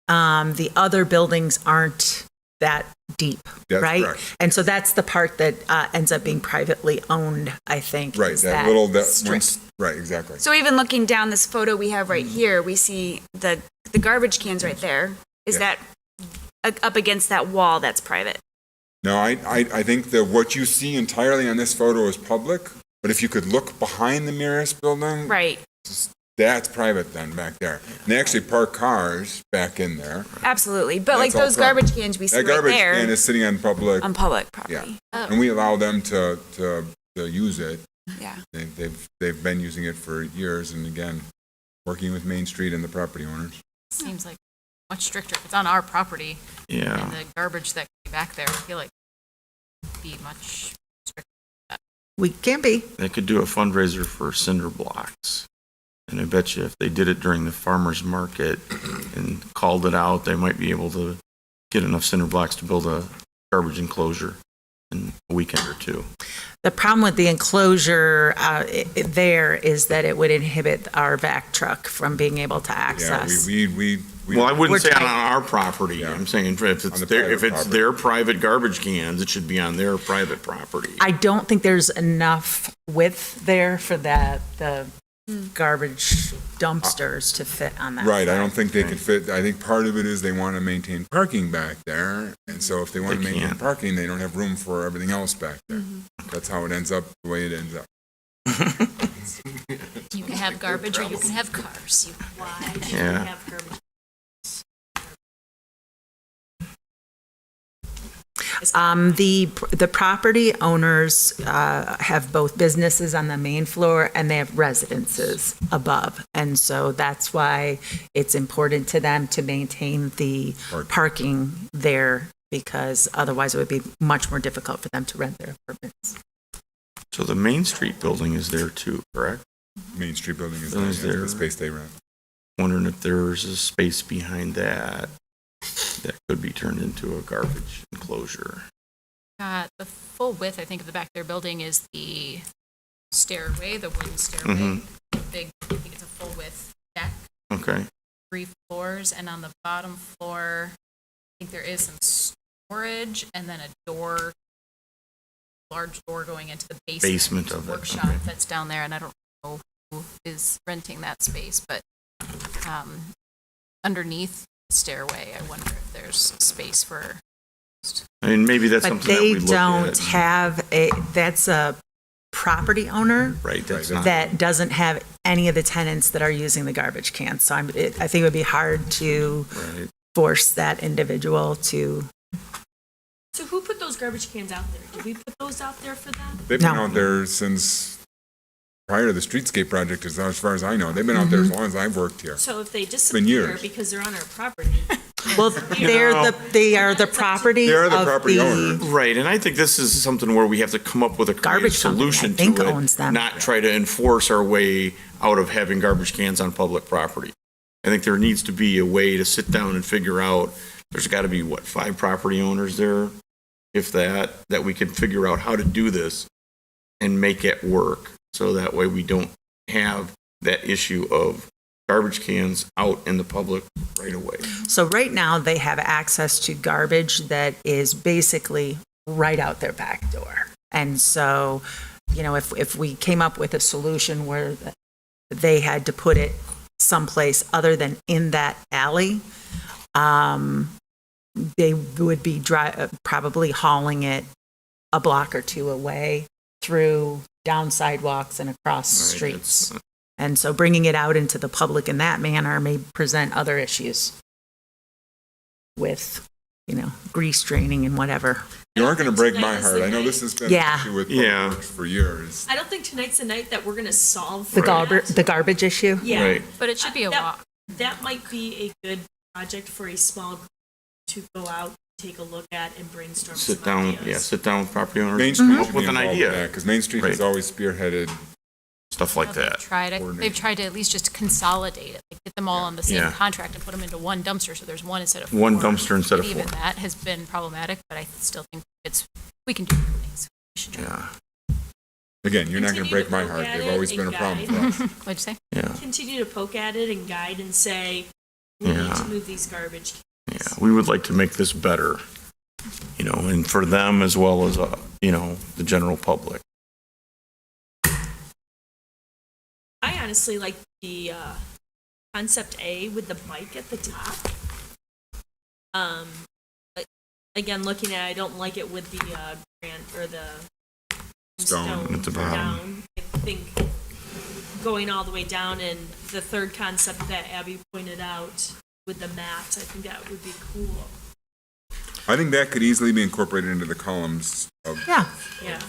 The other buildings aren't that deep, That's right? correct. And so that's the part that ends up being privately owned, I think. Right, is that strip. once, right, exactly. So even looking down this photo we have right here, we see the garbage cans right there. Is Yeah. that up against that wall that's private? No, I think that what you see entirely on this photo is public, but if you could look behind the Miras building, Right. that's private then back there. And they actually park cars back in there. Absolutely. But like That's all those private. garbage cans we see That right garbage there can is sitting on public. property. Yeah, Oh. and we allow them to use it. Yeah. They've been using it for years, and again, working with Main Street and the property owners. Seems like much stricter. If it's on our property Yeah. and the garbage that could be back there, I feel like it'd be much stricter. We can be. They could do a fundraiser for cinder blocks. And I bet you if they did it during the farmer's market and called it out, they might be able to get enough cinder blocks to build a garbage enclosure in a weekend or two. The problem with the enclosure there is that it would inhibit our vac truck from being able to access. Yeah, we Well, I wouldn't We're say on tight. our property. I'm saying if it's the their, private if it's property. their private garbage cans, it should be on their private property. I don't think there's enough width there for the garbage dumpsters to fit on that. Right, I side. don't think they can fit, I think part of it is they want to maintain parking back there, and so if they want to They maintain can't. parking, they don't have room for everything else back there. That's how it ends up, the way it ends up. You can have garbage or you can have cars. Why Yeah. have garbage? The property owners have both businesses on the main floor and they have residences above. And so that's why it's important to them to maintain the parking there, because otherwise it would be much more difficult for them to rent their apartments. So the Main Street building is there too, correct? Main Street building is Is there, there- the space they rent. Wondering if there's a space behind that that could be turned into a garbage enclosure. The full width, I think, of the back of their building is the stairway, the wooden stairway. Mhm. Big, I think it's a full width deck, Okay. 3 floors, and on the bottom floor, I think there is some storage and then a door, large door going into the Basement of it, workshop okay. that's down there, and I don't know who is renting that space, but underneath the stairway, I wonder if there's space for. I mean, maybe that's But something that they we look don't at. have that's a property owner Right, that's not. that doesn't have any of the tenants that are using the garbage cans. So I think it would be hard to Right. force that individual to. So who put those garbage cans out there? Did we put those out there for them? They've been No. out there since prior to the streetscape project, as far as I know. They've been out there as long as I've worked here. So if they been disappear years. because they're on our property. Well, they are the property They are the of property owners. Right, and I think this is something where we have to come up with a creative Garbage company, I solution think, to owns it, them. not try to enforce our way out of having garbage cans on public property. I think there needs to be a way to sit down and figure out, there's got to be, 5 property owners there? If that we can figure out how to do this and make it work, so that way we don't have that issue of garbage cans out in the public right away. So right now, they have access to garbage that is basically right out their back door. And so, if we came up with a solution where they had to put it someplace other than in that alley, they would be probably hauling it a block or two away through down sidewalks and across streets. And so bringing it out into the public in that manner may present other issues with, grease draining and whatever. You aren't going to break my heart. I know this has been an Yeah. issue with Public Works for years. I don't think tonight's the night that we're going to solve The that. the garbage issue? Yeah. Right. But it should be a walk. That might be a good project for a small group to go out, take a look at, and brainstorm Sit some down, ideas. sit down with property owners. Main Street come up should with be an involved idea. in that, because Main Street has Right. always spearheaded Stuff like that. They've tried to at least just consolidate it, like get them all on the same Yeah. contract and put them into one dumpster, so there's one instead of 4. One dumpster instead of But even 4. that has been problematic, but I still think we can do things. We should try. Yeah. Again, you're not going to Continue break to my poke heart. at They've it always and been a problem for guide. us. What'd you say? Yeah. Continue to poke at it and guide and say, we need Yeah. to move these garbage cans. Yeah, we would like to make this better, and for them as well as, the general public. I honestly like the concept A with the bike at the top. Again, looking at it, I don't like it with the the Stone at the bottom. down. I think going all the way down, and the third concept that Abby pointed out with the mat, I think that would be cool. I think that could easily be incorporated into the columns of. Yeah. Yeah.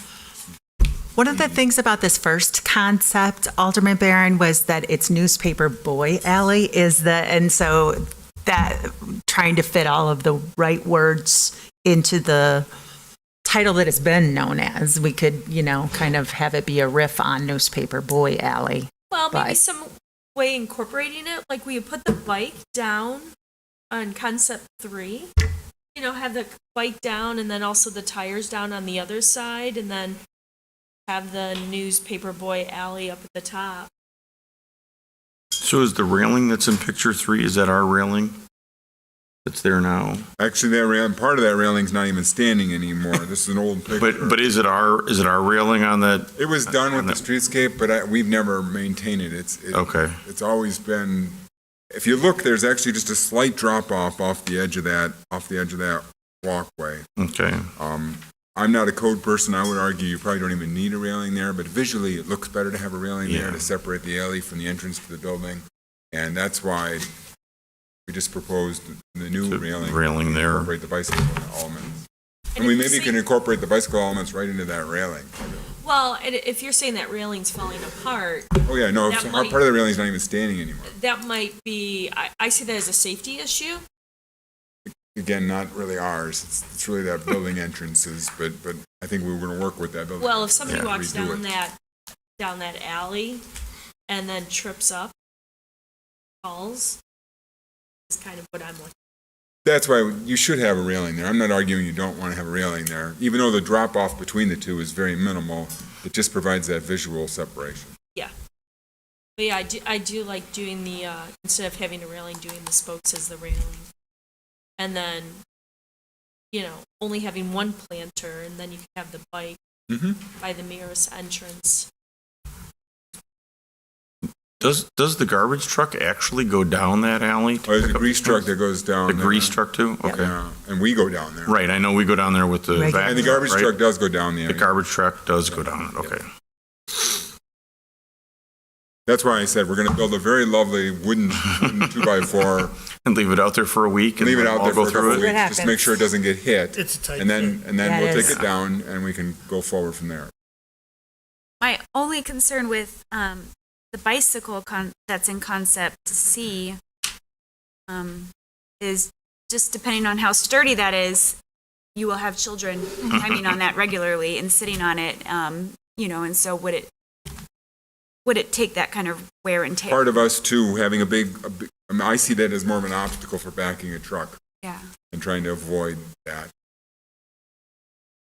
One of the things about this first concept, Alderman Barron, was that it's newspaper boy alley and so that trying to fit all of the right words into the title that it's been known as, we could, kind of have it be a riff on newspaper boy alley. Well, maybe But- some way incorporating it, like we put the bike down on concept 3. Have the bike down and then also the tires down on the other side, and then have the newspaper boy alley up at the top. So is the railing that's in picture 3, is that our railing that's there now? Actually, part of that railing's not even standing anymore. This is an old picture. But is it our railing on that? It was done with the streetscape, but we've never maintained it. Okay. It's always been. If you look, there's actually just a slight drop off the edge of that walkway. Okay. I'm not a code person. I would argue you probably don't even need a railing there, but visually it looks better to have a railing there to separate the alley from the entrance to the building, and that's why we just proposed the new railing there. Incorporate the bicycle elements. And we maybe can incorporate the bicycle elements right into that railing. Well, and if you're saying that railing's falling apart, Oh, yeah, no, That part might- of the railing's not even standing anymore. that might be, I see that as a safety issue. Again, not really ours. It's really that building entrances, but I think we were gonna work with that building. Well, if somebody Yeah, walks redo down it. that alley and then trips up, falls, is kind of what I'm looking. That's why you should have a railing there. I'm not arguing you don't want to have a railing there. Even though the drop-off between the two is very minimal, it just provides that visual separation. Yeah. But yeah, I do like doing the, instead of having a railing, doing the spokes as the railing. And then, only having one planter, and then you can have the bike by the nearest entrance. Does the garbage truck actually go down that alley? Oh, there's a grease truck that goes down The there. grease truck too? Okay. Yeah, and we go down there. Right, I know we go down there with the vacuum. And the garbage right? truck does go down there. The garbage truck does go down it, okay. That's why I said we're gonna build a very lovely wooden 2x4. And leave it out there for a week and Leave it let out all there go for a couple through of it? weeks, just make sure it doesn't get hit. It's a tight And then Yeah, we'll it take is. it down and we can go forward from there. My only concern with the bicycle that's in concept C is just depending on how sturdy that is, you will have children climbing on that regularly and sitting on it, and so would it take that kind of wear and tear? Part of us too, having a big, I mean, I see that as more of an obstacle for backing a truck Yeah. and trying to avoid that.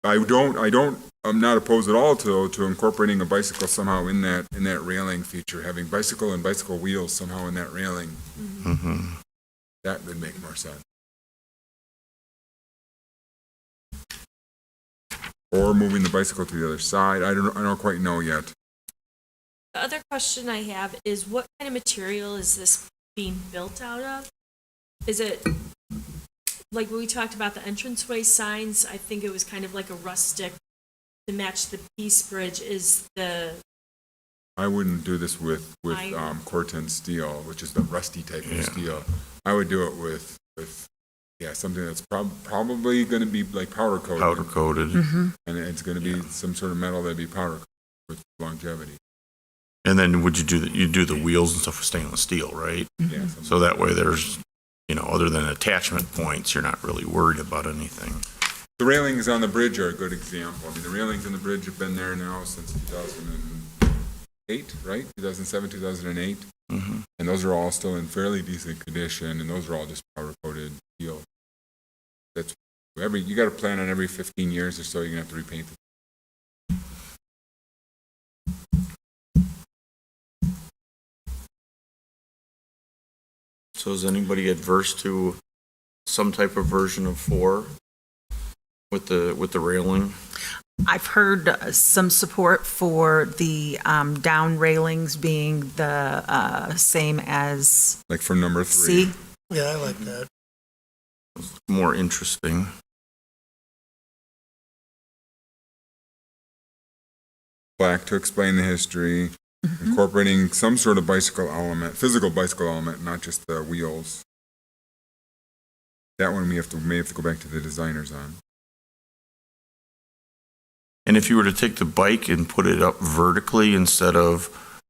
I'm not opposed at all to incorporating a bicycle somehow in that railing feature, having bicycle and bicycle wheels somehow in that railing. Mm-hmm. That would make more sense. Or moving the bicycle to the other side. I don't quite know yet. The other question I have is what kind of material is this being built out of? Is it, like when we talked about the entranceway signs, I think it was kind of like a rustic to match the Peace Bridge. Is the, I wouldn't do this with Iron. Corten steel, which is the rusty type of steel. I would do it with something that's probably going to be like powder coated. Powder coated. And it's going to be some sort of metal that'd be powder coated with longevity. And then would you do the wheels and stuff with stainless steel, right? Yeah. So that way there's, other than attachment points, you're not really worried about anything. The railings on the bridge are a good example. I mean, the railings on the bridge have been there now since 2008, right? 2007, 2008. Mm-hmm. And those are all still in fairly decent condition, and those are all just powder coated steel. You got to plan on every 15 years or so you're going to have to repaint them. So is anybody adverse to some type of version of 4 with the railing? I've heard some support for the down railings being the same as Like for number 3. C. Yeah, I like that. More interesting. Black to explain the history, incorporating some sort of bicycle element, physical bicycle element, not just the wheels. That one may have to go back to the designers on. And if you were to take the bike and put it up vertically instead of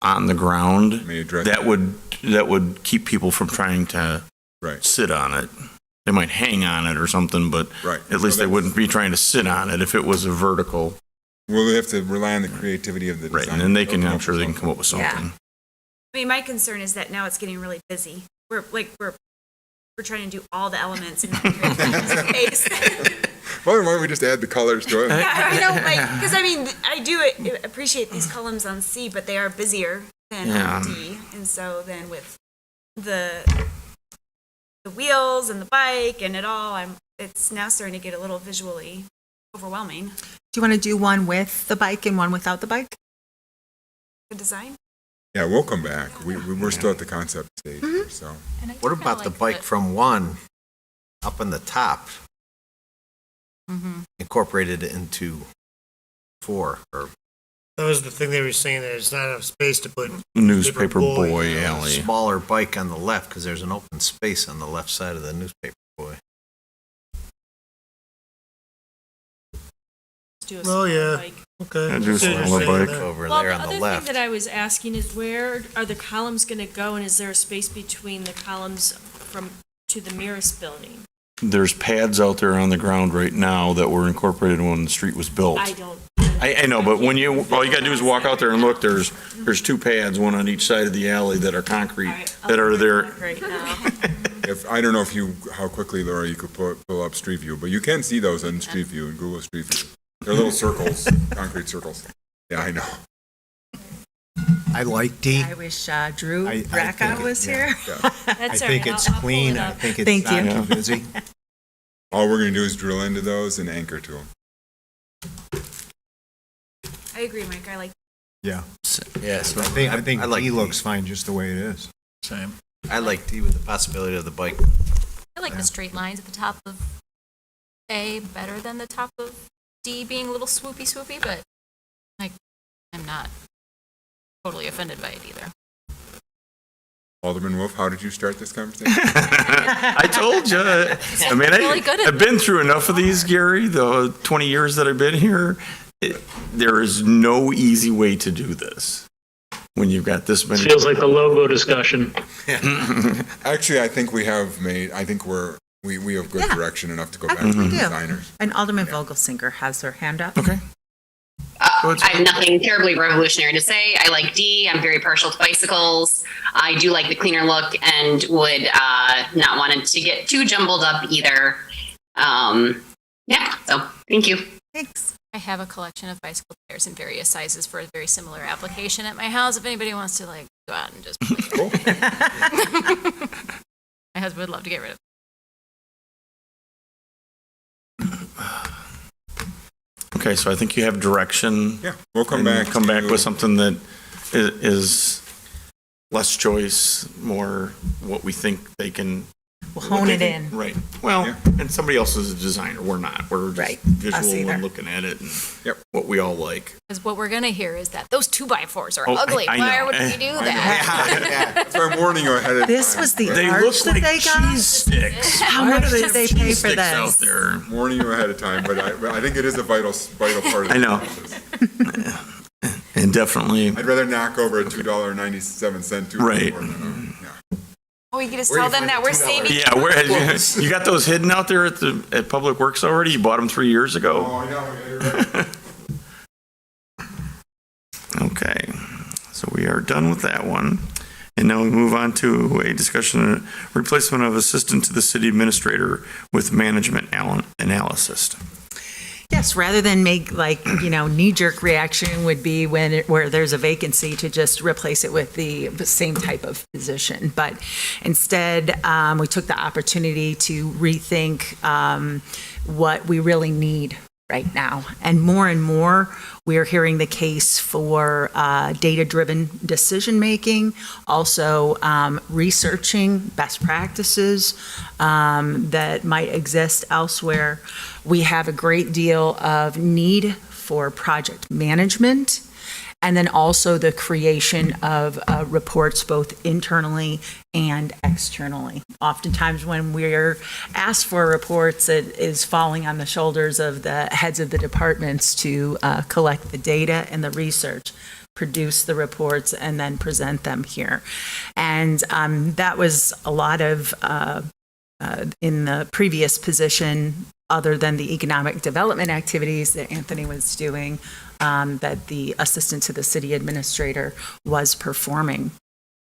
on the ground, May address that would keep people from trying to sit on it. They might hang on it or something, but at least they wouldn't be trying to sit on it if it was a vertical. We'll have to rely on the creativity of the design. Right, and then I'm sure they can come up with something. Yeah. I mean, my concern is that now it's getting really busy. We're trying to do all the elements in that space. Well, why don't we just add the colors to it? Yeah, I know, because I do appreciate these columns on C, but they are busier than on D, and so then with the wheels and the bike and it all, it's now starting to get a little visually overwhelming. Do you want to do one with the bike and one without the bike? The design. Yeah, we'll come back. We're still at the concept stage, so. What about the bike from 1 up in the top? Incorporated into 4 or That was the thing they were saying, that it's not enough space to put Newspaper boy alley. smaller bike on the left because there's an open space on the left side of the newspaper boy. do a Oh, small yeah. bike. Okay. Yeah, do a See what you're smaller saying bike. there. Over Well, there the on the other left. thing that I was asking is where are the columns going to go, and is there a space between the columns from to the Mirus building? There's pads out there on the ground right now that were incorporated when the street was built. I don't. I know, but when you, all you gotta do is walk out there and look, there's two pads, one on each side of the alley that are concrete, that are there. Right now. I don't know how quickly, Laura, you could pull up Street View, but you can see those in Street View, in Google Street View. They're little circles, concrete circles. Yeah, I know. I like D. I wish Drew I think Racca it- was yeah. here. I That's all think right. it's I'll pull clean. it I up. think it's Thank not you. too busy. All we're gonna do is drill into those and anchor to them. I agree, Mike. I like Yeah. Yes. I think I like D D. looks fine just the way it is. Same. I like D with the possibility of the bike. I like the straight lines at the top of A better than the top of D being a little swoopy, but like, I'm not totally offended by it either. Alderman Wolf, how did you start this conversation? I told you. I mean, Really good at I've been through enough of these, Gary, the 20 years that I've been here. There is no easy way to do this when you've got this many. Feels like the logo discussion. Actually, I think we have we have good Yeah. direction enough to go I back think to we the do. designers. And Alderman Vogelsinger has her hand up. Okay. I have nothing terribly revolutionary to say. I like D. I'm very partial to bicycles. I do like the cleaner look and would not want it to get too jumbled up either. Yeah, so thank you. Thanks. I have a collection of bicycle tires in various sizes for a very similar application at my house. If anybody wants to like go out and just play with it. My husband would love to get rid of Okay, so I think you have direction. Yeah, we'll come and back. Come back to- with something that is less choice, more what we think they can. We'll hone it in. Right. Well, and somebody else is a designer. We're not. We're just Right. Us visual either. and looking at it and what we all like. Because what we're going to hear is that those 2x4s are Oh, ugly. I Why know. would we do I that? That's why I'm warning you ahead of time. This was the They arch look that like they got? cheese sticks. How Why much do did they have pay cheese for sticks this? out there? Warning you ahead of time, but I think it is a vital part of I the know. process. And definitely, I'd rather knock over a $2.97 Right. Oh, you can just Where tell you them find that the we're $2 saving. yeah, where you got those hidden out there at Public Works already? You bought them 3 years ago? Oh, I know. You're right. Okay, so we are done with that one. And now we move on to a discussion of replacement of assistant to the city administrator with management analysis. Yes, rather than make like, knee-jerk reaction would be where there's a vacancy to just replace it with the same type of position. But instead, we took the opportunity to rethink what we really need right now. And more, we are hearing the case for data-driven decision-making, also researching best practices that might exist elsewhere. We have a great deal of need for project management, and then also the creation of reports both internally and externally. Oftentimes when we're asked for reports, it is falling on the shoulders of the heads of the departments to collect the data and the research, produce the reports, and then present them here. And that was a lot of, in the previous position, other than the economic development activities that Anthony was doing, that the assistant to the city administrator was performing.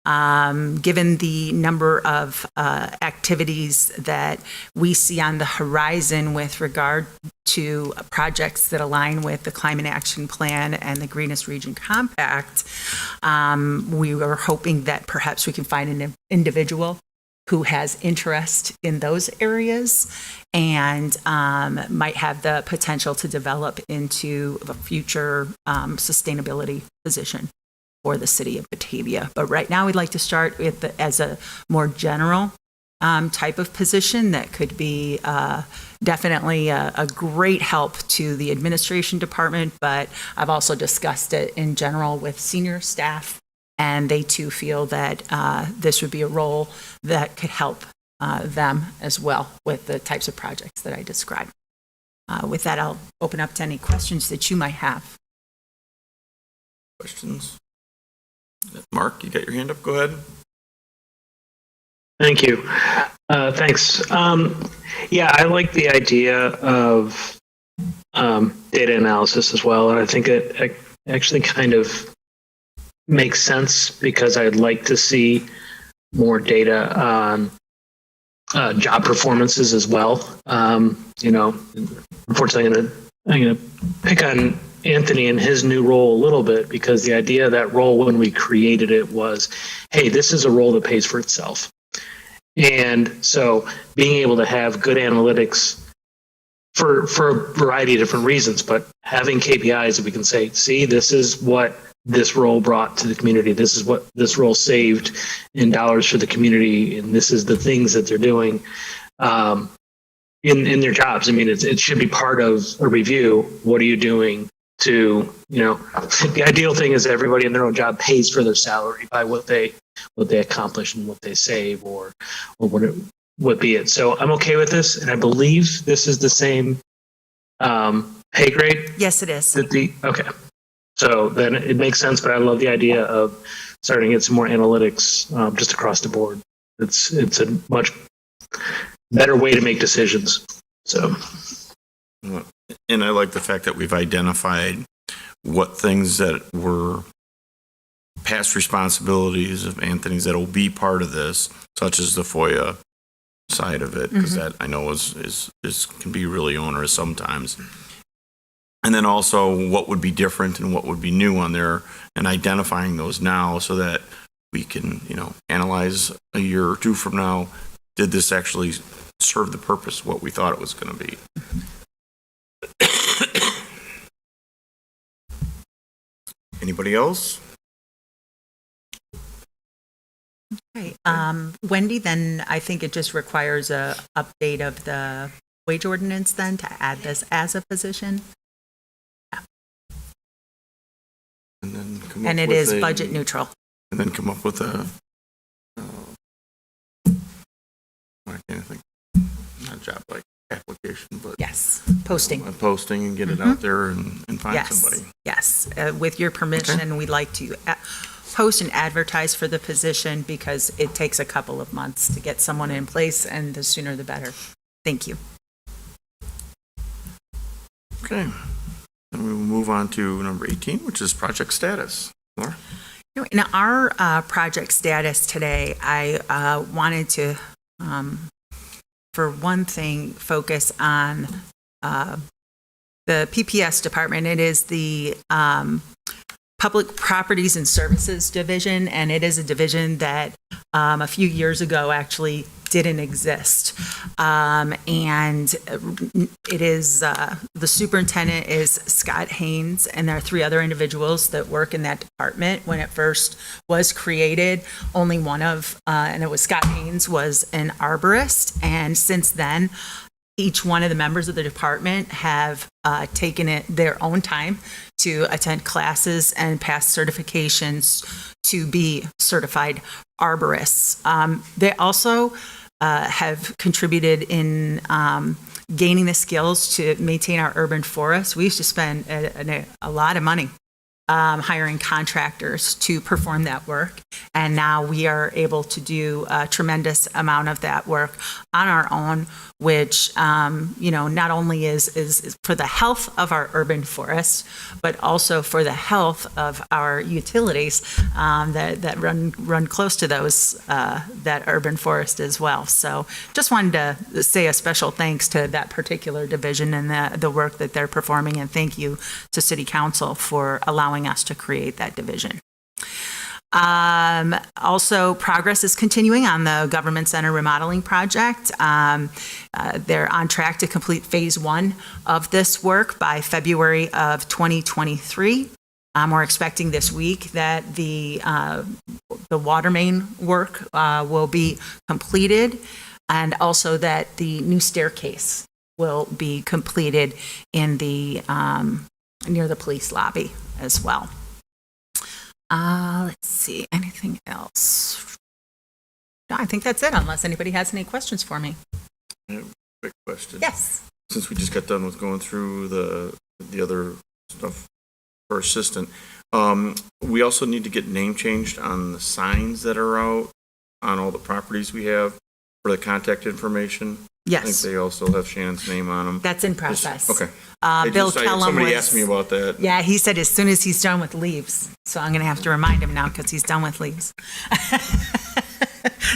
Given the number of activities that we see on the horizon with regard to projects that align with the Climate Action Plan and the Greenest Region Compact, we were hoping that perhaps we can find an individual who has interest in those areas and might have the potential to develop into a future sustainability position for the city of Batavia. But right now, we'd like to start with as a more general type of position that could be definitely a great help to the administration department, but I've also discussed it in general with senior staff, and they too feel that this would be a role that could help them as well with the types of projects that I described. With that, I'll open up to any questions that you might have. Questions? Mark, you got your hand up? Go ahead. Thank you. Thanks. Yeah, I like the idea of data analysis as well, and I think it actually kind of makes sense because I'd like to see more data on job performances as well. Unfortunately, I'm gonna pick on Anthony and his new role a little bit because the idea of that role when we created it was, hey, this is a role that pays for itself. And so being able to have good analytics for a variety of different reasons, but having KPIs that we can say, see, this is what this role brought to the community. This is what this role saved in dollars for the community. And this is the things that they're doing in their jobs. I mean, it should be part of a review. What are you doing to, the ideal thing is everybody in their own job pays for their salary by what they accomplish and what they save or what be it. So I'm okay with this. And I believe this is the same pay grade. Yes, it is. Okay. So then it makes sense, but I love the idea of starting to get some more analytics just across the board. It's a much better way to make decisions. So, and I like the fact that we've identified what things that were past responsibilities of Anthony's that will be part of this, such as the FOIA side of it, because that I know is can be really onerous sometimes. And then also what would be different and what would be new on there and identifying those now so that we can, analyze a year or two from now, did this actually serve the purpose of what we thought it was going to be? Anybody else? Okay. Wendy, then I think it just requires a update of the wage ordinance then to add this as a position. And then come And up it with is budget neutral. And then come up with a, I can't think, not job like application, but Yes, posting. a posting and get it out there and find somebody. Yes, with your permission, we'd like to post and advertise for the position because it takes a couple of months to get someone in place, and the sooner the better. Thank you. Okay. Then we will move on to number 18, which is project status. Laura? In our project status today, I wanted to, for one thing, focus on the PPS department. It is the Public Properties and Services Division, and it is a division that a few years ago actually didn't exist. And it is, the superintendent is Scott Haynes, and there are 3 other individuals that work in that department. When it first was created, only one of, and it was Scott Haynes, was an arborist. And since then, each one of the members of the department have taken it their own time to attend classes and pass certifications to be certified arborists. They also have contributed in gaining the skills to maintain our urban forests. We used to spend a lot of money hiring contractors to perform that work. And now we are able to do a tremendous amount of that work on our own, which, not only is for the health of our urban forest, but also for the health of our utilities that run close to those, that urban forest as well. So just wanted to say a special thanks to that particular division and the work that they're performing. And thank you to City Council for allowing us to create that division. Also, progress is continuing on the Government Center remodeling project. They're on track to complete phase 1 of this work by February of 2023. We're expecting this week that the water main work will be completed, and also that the new staircase will be completed in the near the police lobby as well. Let's see, anything else? No, I think that's it, unless anybody has any questions for me. Quick question. Yes. since we just got done with going through the other stuff for assistant, we also need to get name changed on the signs that are out on all the properties we have for the contact information. I think Yes, they also have Shannon's name on them. that's in process. Okay. Bill Kellum Somebody was- asked me about that. Yeah, he said as soon as he's done with leaves. So I'm going to have to remind him now because he's done with leaves.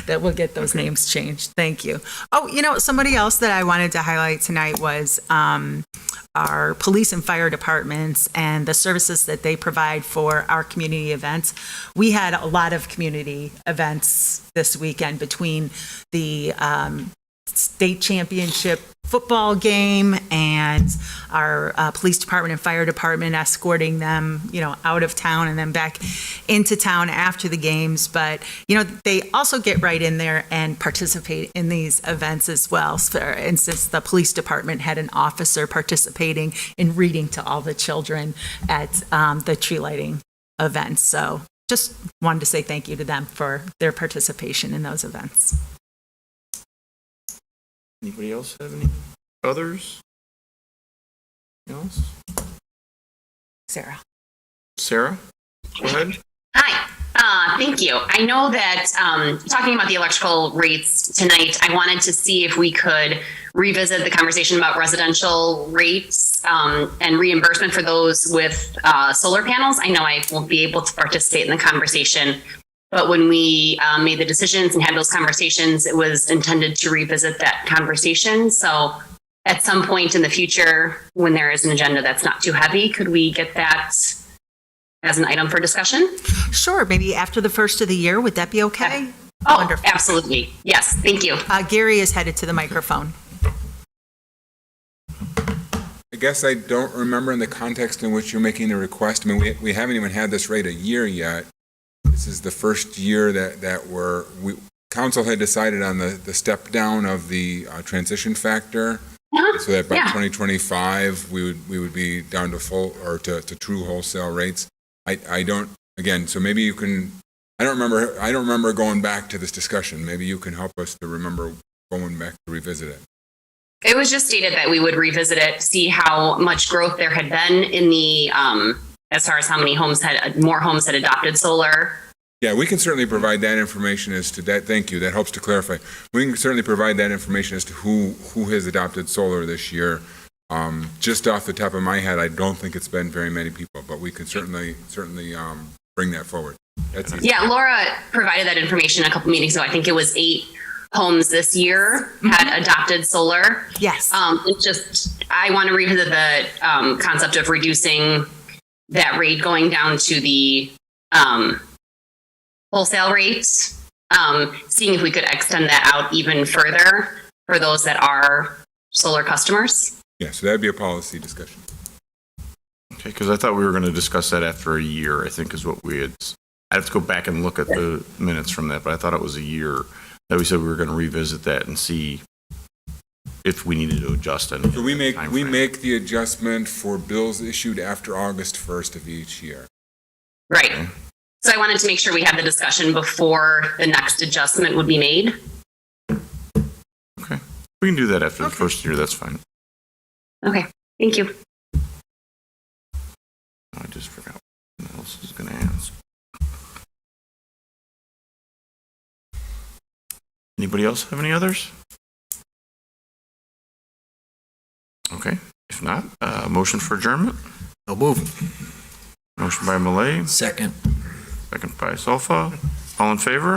That we'll get those names changed. Thank you. Oh, somebody else that I wanted to highlight tonight was our police and fire departments and the services that they provide for our community events. We had a lot of community events this weekend between the state championship football game and our police department and fire department escorting them, out of town and then back into town after the games. But, they also get right in there and participate in these events as well. For instance, the police department had an officer participating in reading to all the children at the tree lighting events. So just wanted to say thank you to them for their participation in those events. Anybody else have any others? Anything else? Sarah. Sarah, go ahead. Hi. Thank you. I know that talking about the electrical rates tonight, I wanted to see if we could revisit the conversation about residential rates and reimbursement for those with solar panels. I know I won't be able to participate in the conversation, but when we made the decisions and had those conversations, it was intended to revisit that conversation. So at some point in the future, when there is an agenda that's not too heavy, could we get that as an item for discussion? Sure, maybe after the first of the year, would that be okay? Oh, Wonderful. absolutely. Yes, thank you. Gary is headed to the microphone. I guess I don't remember in the context in which you're making the request. I mean, we haven't even had this rate a year yet. This is the first year that council had decided on the step down of the transition factor, so that by 2025 we would be down to full or to true wholesale rates. I don't, again, so maybe you can. I don't remember going back to this discussion. Maybe you can help us to remember going back to revisit it. It was just stated that we would revisit it, see how much growth there had been in the, as far as how many more homes had adopted solar. Yeah, we can certainly provide that information as to that. Thank you. That helps to clarify. We can certainly provide that information as to who has adopted solar this year. Just off the top of my head, I don't think it's been very many people, but we can certainly bring that forward. That's easy. Yeah, Laura provided that information a couple meetings ago. I think it was 8 homes this year had adopted solar. Yes. It's just, I want to revisit the concept of reducing that rate, going down to the wholesale rates, seeing if we could extend that out even further for those that are solar customers. Yeah, so that'd be a policy discussion. Okay, because I thought we were going to discuss that after a year, I think is what we had. I'd have to go back and look at the minutes from that, but I thought it was a year that we said we were going to revisit that and see if we needed to adjust anything. So we make the adjustment for bills issued after August 1st of each year. Right. Okay. So I wanted to make sure we had the discussion before the next adjustment would be made. Okay. We can do that after the first year. That's fine. Okay. Thank you. I just forgot what else I was going to ask. Anybody else have any others? Okay. If not, motion for adjournment? No move. Motion by Malay. Second. Second by Solfa. All in favor?